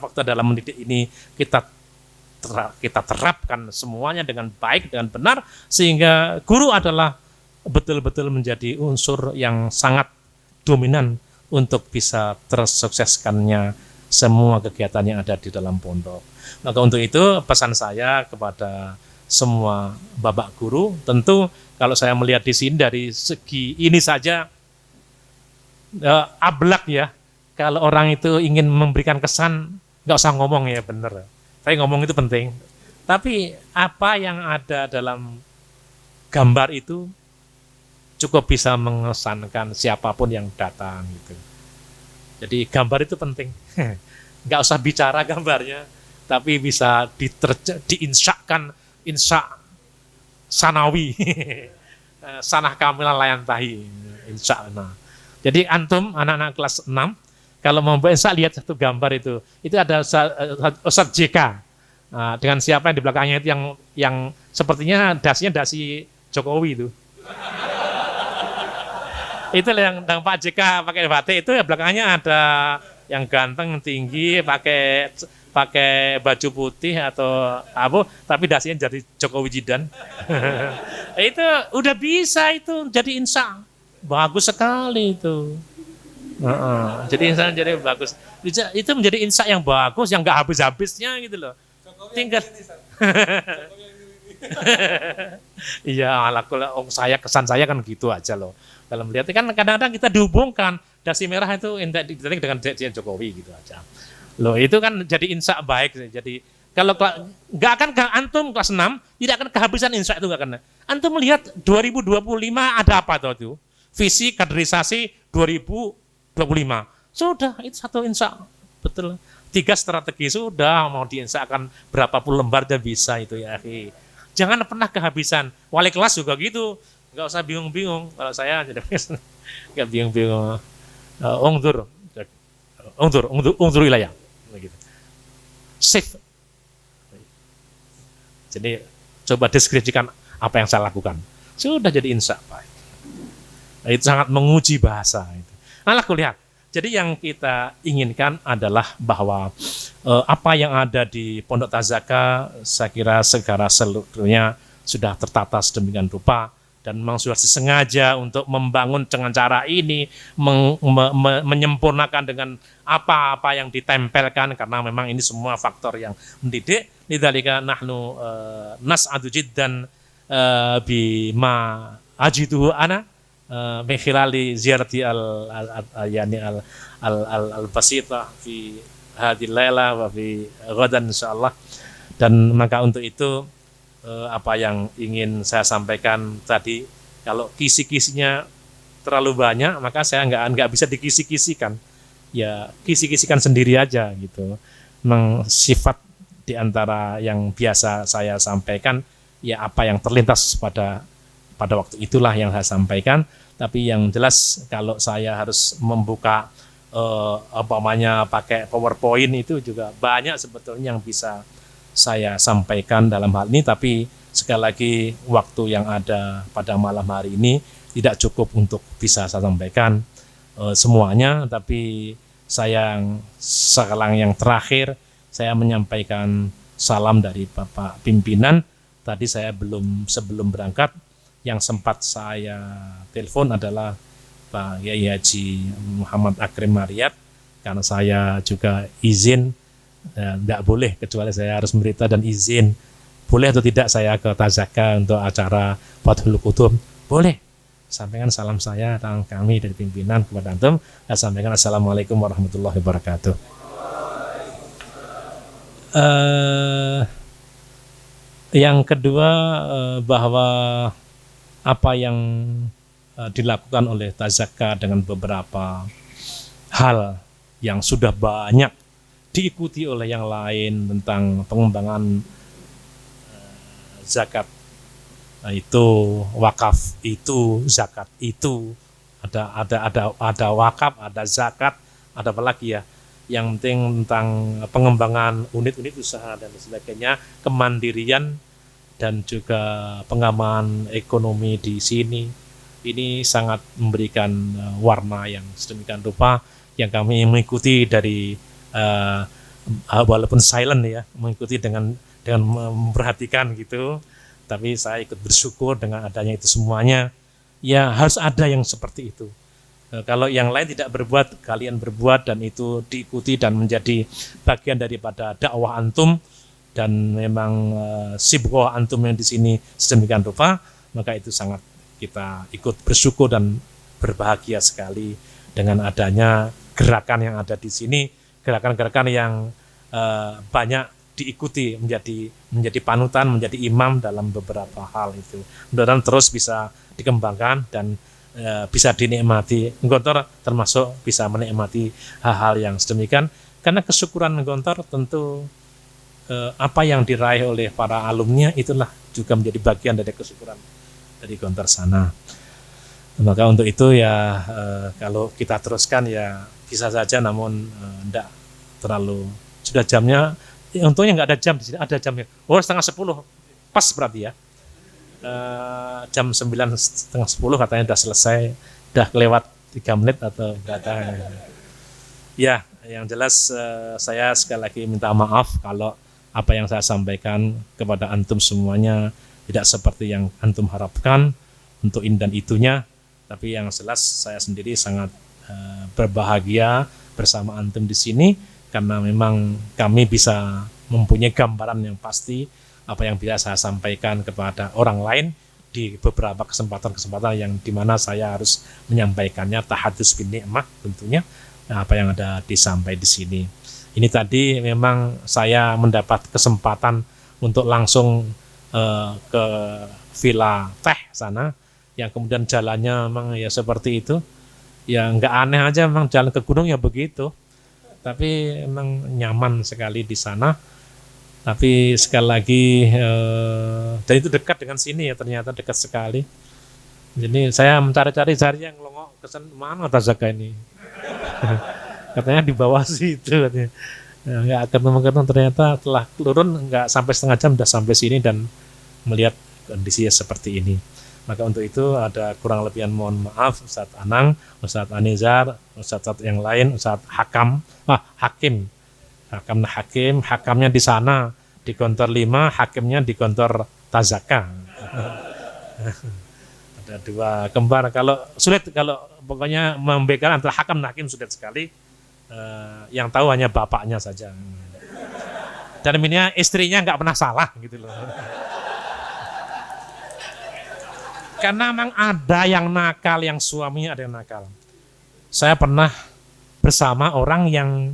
faktor dalam mendidik ini kita terapkan semuanya dengan baik, dengan benar, sehingga guru adalah betul-betul menjadi unsur yang sangat dominan untuk bisa tersukseskannya semua kegiatan yang ada di dalam pondok. Maka untuk itu pesan saya kepada semua bapak guru, tentu kalau saya melihat di sini dari segi ini saja ablak ya. Kalau orang itu ingin memberikan kesan, nggak usah ngomong ya, bener. Tapi ngomong itu penting. Tapi apa yang ada dalam gambar itu cukup bisa mengesankan siapapun yang datang gitu. Jadi gambar itu penting. Nggak usah bicara gambarnya, tapi bisa diinsyakan, insya sanawi, sanah kamilan layan tahi, insya. Nah, jadi antum anak-anak kelas 6, kalau mau insya lihat satu gambar itu ada Ustadz JK. Nah, dengan siapa yang di belakangnya itu yang sepertinya dasinya dasi Jokowi itu. Itu yang Pak JK pakai batik itu ya, belakangnya ada yang ganteng tinggi pakai baju putih atau apa, tapi dasinya jadi Jokowi Jidan. Itu udah bisa itu jadi insa, bagus sekali itu. Jadi insa jadi bagus. Itu menjadi insa yang bagus, yang nggak habis-habisnya gitu loh. Tinggal. Iya, saya kesan saya kan gitu aja loh. Kalau melihat kan kadang-kadang kita dihubungkan dasi merah itu identik dengan Jokowi gitu aja. Loh itu kan jadi insa baik. Jadi kalau nggak akan antum kelas 6 tidak akan kehabisan insa itu, nggak akan. Antum melihat 2025 ada apa tuh itu? Visi kaderisasi 2025. Sudah itu satu insa. Betul. 3 strategi sudah mau diinsakan berapa puluh lembar dan bisa itu ya. Jangan pernah kehabisan. Wali kelas juga gitu. Nggak usah bingung-bingung. Kalau saya jadi nggak bingung-bingung. Ungdur wilayah. Gitu. Safe. Jadi coba deskripsikan apa yang saya lakukan. Sudah jadi insa baik. Itu sangat menguji bahasa. Nah, aku lihat. Jadi yang kita inginkan adalah bahwa apa yang ada di Pondok Tazaka, saya kira segala seluruhnya sudah tertata sedemikian rupa, dan memang sudah disengaja untuk membangun dengan cara ini, menyempurnakan dengan apa-apa yang ditempelkan, karena memang ini semua faktor yang mendidik. Lidzalika nahnu nas'adu jiddan bima ajiduhu ana min khilali ziyarati al-basita fi hadhil laila wa fi ghadan insyaallah. Dan maka untuk itu apa yang ingin saya sampaikan tadi, kalau kisi-kisinya terlalu banyak maka saya nggak bisa dikisi-kisikan. Ya kisi-kisikan sendiri aja gitu. Memang sifat di antara yang biasa saya sampaikan ya apa yang terlintas pada waktu itulah yang saya sampaikan. Tapi yang jelas kalau saya harus membuka pakai PowerPoint itu juga banyak sebetulnya yang bisa saya sampaikan dalam hal ini. Tapi sekali lagi waktu yang ada pada malam hari ini tidak cukup untuk bisa saya sampaikan semuanya. Tapi sekarang yang terakhir saya menyampaikan salam dari Bapak Pimpinan. Tadi saya sebelum berangkat yang sempat saya telepon adalah Pak Yai Haji Muhammad Akrim Mariat, karena saya juga izin, tidak boleh kecuali saya harus berita dan izin, boleh atau tidak saya ke Tazaka untuk acara Fathul Qudum, boleh. Sampaikan salam saya tentang kami dari pimpinan kepada antum. Saya sampaikan assalamualaikum warahmatullahi wabarakatuh. Yang kedua, bahwa apa yang dilakukan oleh Tazaka dengan beberapa hal yang sudah banyak diikuti oleh yang lain tentang pengembangan zakat itu, wakaf itu, zakat itu, ada wakaf, ada zakat, ada apa lagi ya? Yang penting tentang pengembangan unit-unit usaha dan sebagainya, kemandirian dan juga pengaman ekonomi di sini. Ini sangat memberikan warna yang sedemikian rupa yang kami mengikuti dari walaupun silent ya, mengikuti dengan memperhatikan gitu. Tapi saya ikut bersyukur dengan adanya itu semuanya. Ya harus ada yang seperti itu. Kalau yang lain tidak berbuat, kalian berbuat dan itu diikuti dan menjadi bagian daripada dakwah antum dan memang sibghah antum yang di sini sedemikian rupa, maka itu sangat kita ikut bersyukur dan berbahagia sekali dengan adanya gerakan yang ada di sini, gerakan-gerakan yang banyak diikuti menjadi panutan, menjadi imam dalam beberapa hal itu. Mudah-mudahan terus bisa dikembangkan dan bisa dinikmati. Gontor termasuk bisa menikmati hal-hal yang sedemikian karena kesyukuran Gontor tentu apa yang diraih oleh para alumni itulah juga menjadi bagian dari kesyukuran dari Gontor sana. Maka untuk itu ya kalau kita teruskan ya bisa saja, namun tidak terlalu sudah jamnya. Untungnya nggak ada jam di sini, ada jamnya. Oh 9:30 pas berarti ya. Jam 9:30 katanya sudah selesai, sudah kelewat 3 menit atau berapa. Ya, yang jelas saya sekali lagi minta maaf kalau apa yang saya sampaikan kepada antum semuanya tidak seperti yang antum harapkan untuk ini dan itunya. Tapi yang jelas saya sendiri sangat berbahagia bersama antum di sini karena memang kami bisa mempunyai gambaran yang pasti apa yang bisa saya sampaikan kepada orang lain di beberapa kesempatan-kesempatan yang dimana saya harus menyampaikannya tahadus bin ni'mah tentunya apa yang ada disampaikan di sini. Ini tadi memang saya mendapat kesempatan untuk langsung ke Villa Teh sana yang kemudian jalannya memang ya seperti itu. Ya nggak aneh aja memang jalan ke gunung ya begitu. Tapi memang nyaman sekali di sana. Tapi sekali lagi dan itu dekat dengan sini ya, ternyata dekat sekali. Jadi saya mencari-cari yang ngelongok kesan mana Tazaka ini. Katanya di bawah situ katanya. Nggak ketemu ternyata setelah turun nggak sampai setengah jam udah sampai sini dan melihat kondisinya seperti ini. Maka untuk itu ada kurang lebihan mohon maaf Ustadz Anang, Ustadz Anizar, Ustadz yang lain, Ustadz Hakamnya di sana di Gontor 5, hakimnya di Gontor Tazaka. Ada 2 kembar. Kalau sulit, kalau pokoknya membedakan antara hakam dan hakim sulit sekali. Yang tahu hanya bapaknya saja. Dan ini istrinya nggak pernah salah gitu loh. Karena memang ada yang nakal, yang suaminya ada yang nakal. Saya pernah bersama orang yang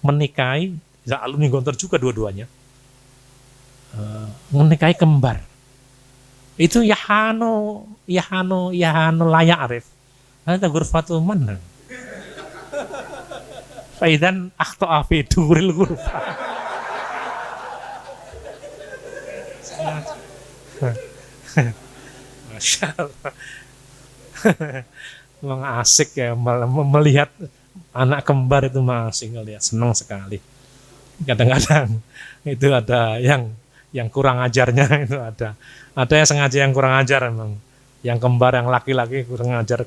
menikahi, ya alumni Gontor juga dua-duanya, menikahi kembar. Itu yahano layak arif. Ada ghurfatul mana? Faidan akhta'a fi duril ghurfah. Masya Allah. Memang asik ya melihat anak kembar itu, masih ngelihat, senang sekali. Kadang-kadang itu ada yang kurang ajarnya itu ada yang sengaja yang kurang ajar memang. Yang kembar yang laki-laki kurang ajar,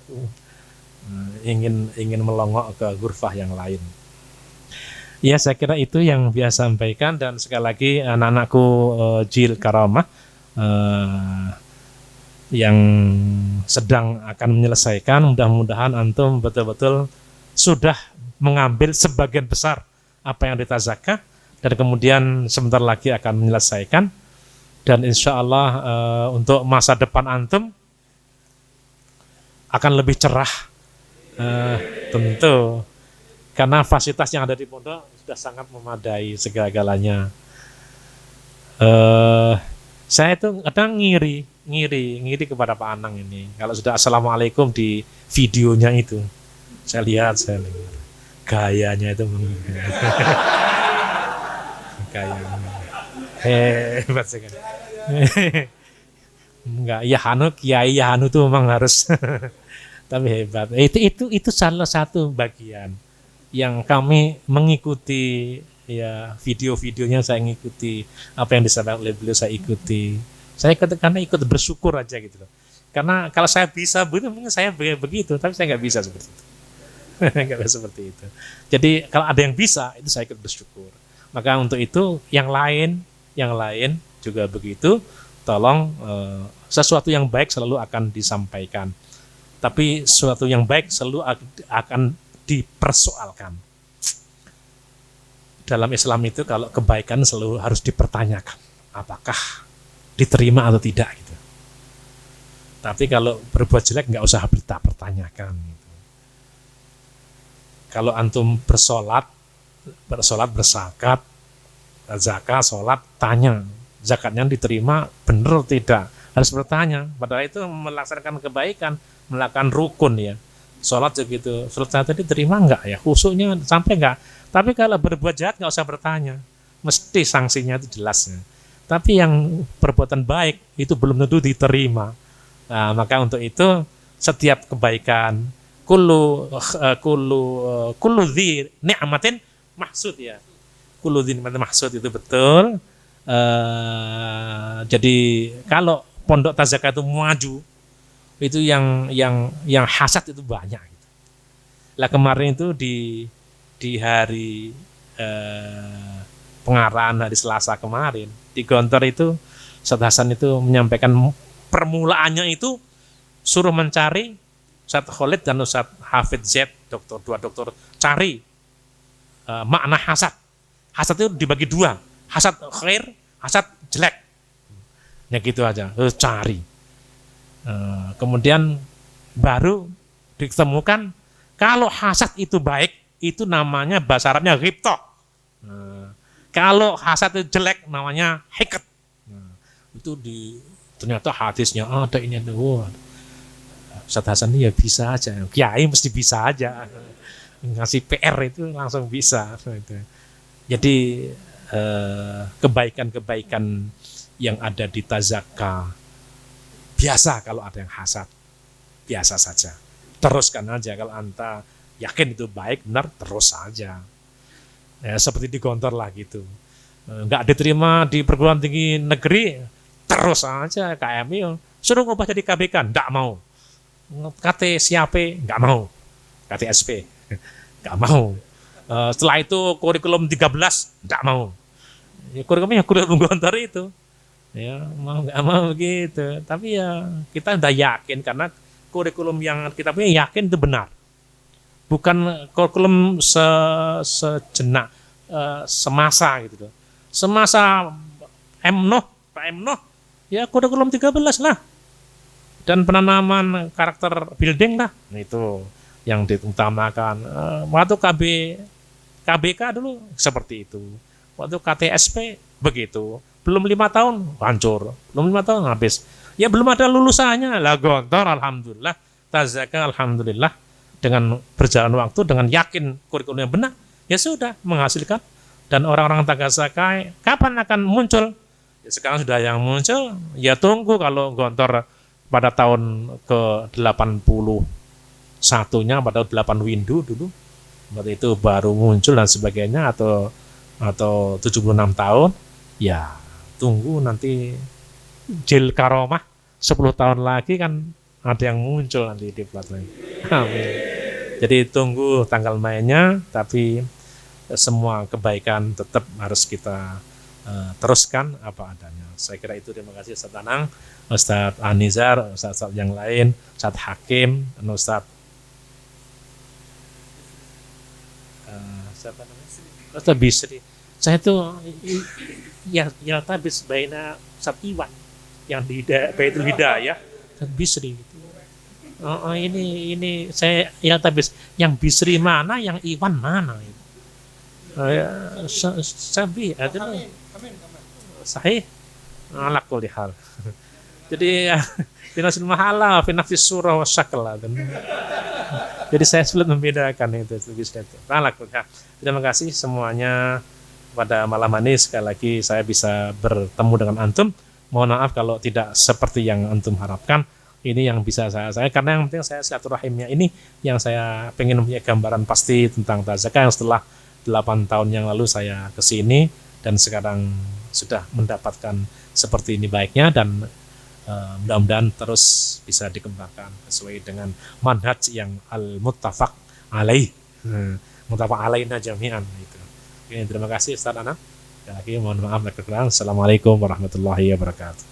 ingin melongok ke ghurfah yang lain. Ya saya kira itu yang biasa sampaikan, dan sekali lagi anak-anakku Jil Karamah yang sedang akan menyelesaikan, mudah-mudahan antum betul-betul sudah mengambil sebagian besar apa yang ditazakah dan kemudian sebentar lagi akan menyelesaikan, dan insya Allah untuk masa depan antum akan lebih cerah tentu karena fasilitas yang ada di pondok sudah sangat memadai segala-galanya. Saya itu kadang ngiri kepada Pak Anang ini. Kalau sudah assalamualaikum di videonya itu, saya lihat gayanya itu gayanya hebat sekali. Enggak, Kiai Yahanu itu memang harus tapi hebat. Itu salah satu bagian yang kami mengikuti ya, video-videonya saya ngikuti, apa yang disampaikan oleh beliau saya ikuti. Saya karena ikut bersyukur aja gitu loh. Karena kalau saya bisa begitu, mungkin saya begitu, tapi saya nggak bisa seperti itu. Nggak bisa seperti itu. Jadi kalau ada yang bisa, itu saya ikut bersyukur. Maka untuk itu yang lain juga begitu. Tolong sesuatu yang baik selalu akan disampaikan. Tapi sesuatu yang baik selalu akan dipersoalkan. Dalam Islam itu kalau kebaikan selalu harus dipertanyakan. Apakah diterima atau tidak gitu. Tapi kalau berbuat jelek nggak usah pertanyakan gitu. Kalau antum bersolat, berzakat, zakat, sholat, tanya zakatnya diterima benar atau tidak, harus bertanya. Padahal itu melaksanakan kebaikan, melakukan rukun ya. Sholat begitu, sholat tadi diterima enggak ya, khusyuknya sampai enggak. Tapi kalau berbuat jahat nggak usah bertanya, mesti sanksinya itu jelasnya. Tapi yang perbuatan baik itu belum tentu diterima. Nah, maka untuk itu setiap kebaikan kullu dzi ni'matin mahsud ya. Kullu dzi ni'matin mahsud itu betul. Jadi kalau pondok Tazaka itu maju, itu yang hasad itu banyak gitu. Lah kemarin itu di hari pengarahan hari Selasa kemarin di Gontor itu Ustaz Hasan itu menyampaikan permulaannya itu suruh mencari Ustaz Khalid dan Ustaz Hafid Z, dua dokter cari makna hasad. Hasad itu dibagi dua, hasad khair, hasad jelek. Ya gitu aja, cari. Kemudian baru ditemukan kalau hasad itu baik, itu namanya bahasa Arabnya ghibthah. Kalau hasad itu jelek namanya hiqd. Itu ternyata hadisnya ada ini ada. Ustaz Hasan ini ya bisa aja, kiai mesti bisa aja. Ngasih PR itu langsung bisa. Jadi kebaikan-kebaikan yang ada di Tazaka biasa kalau ada yang hasad, biasa saja. Teruskan aja kalau anta yakin itu baik benar, terus saja. Ya, seperti di Gontor lah gitu. Nggak diterima di perguruan tinggi negeri, terus aja KMI. Suruh ngubah jadi KBK, nggak mau. KT siapa, nggak mau. KTSP, nggak mau. Setelah itu kurikulum 13, nggak mau. Ya, kurikulumnya kurikulum Gontor itu. Ya, mau nggak mau gitu. Tapi ya kita udah yakin karena kurikulum yang kita punya yakin itu benar. Bukan kurikulum sejenak, semasa gitu. Semasa Pak Nuh, ya kurikulum 13 lah. Dan penanaman karakter building lah. Nah, itu yang diutamakan. Waktu KBK dulu seperti itu. Waktu KTSP begitu. Belum 5 tahun hancur. Belum 5 tahun habis. Ya belum ada lulusannya. Lah Gontor alhamdulillah. Tazaka alhamdulillah. Dengan berjalan waktu, dengan yakin kurikulum yang benar, ya sudah menghasilkan. Dan orang-orang Tazaka kapan akan muncul? Ya sekarang sudah yang muncul, ya tunggu kalau Gontor pada tahun ke-81-nya, pada 8 Windu dulu, waktu itu baru muncul dan sebagainya, atau 76 tahun, ya tunggu nanti Jil Karomah 10 tahun lagi kan ada yang muncul nanti di platform. Amin. Jadi tunggu tanggal mainnya, tapi semua kebaikan tetap harus kita teruskan apa adanya. Saya kira itu. Terima kasih Ustaz Anang, Ustaz Anizar, Ustaz yang lain, Ustaz Hakim, dan Ustaz siapa namanya? Ustaz Bisri. Saya itu ya tabis baina Ustaz Iwan yang di Baitul Hidayah, Ustaz Bisri gitu. Ini saya ya tabis yang Bisri mana, yang Iwan mana itu. Sabi ada sahih ala kulli hal. Jadi finasil mahala fi nafsis surah wa syakl. Jadi saya sulit membedakan itu. Ala kulli hal. Terima kasih semuanya pada malam ini. Sekali lagi saya bisa bertemu dengan antum. Mohon maaf kalau tidak seperti yang antum harapkan. Ini yang bisa saya karena yang penting saya silaturahimnya ini yang saya pengen punya gambaran pasti tentang Tazaka yang setelah 8 tahun yang lalu saya kesini dan sekarang sudah mendapatkan seperti ini baiknya, dan mudah-mudahan terus bisa dikembangkan sesuai dengan manhaj yang al-muttafaq alaih, muttafaq alaina jami'an itu. Oke, terima kasih Ustaz Anam. Sekali lagi mohon maaf lahir batin. Assalamualaikum warahmatullahi wabarakatuh.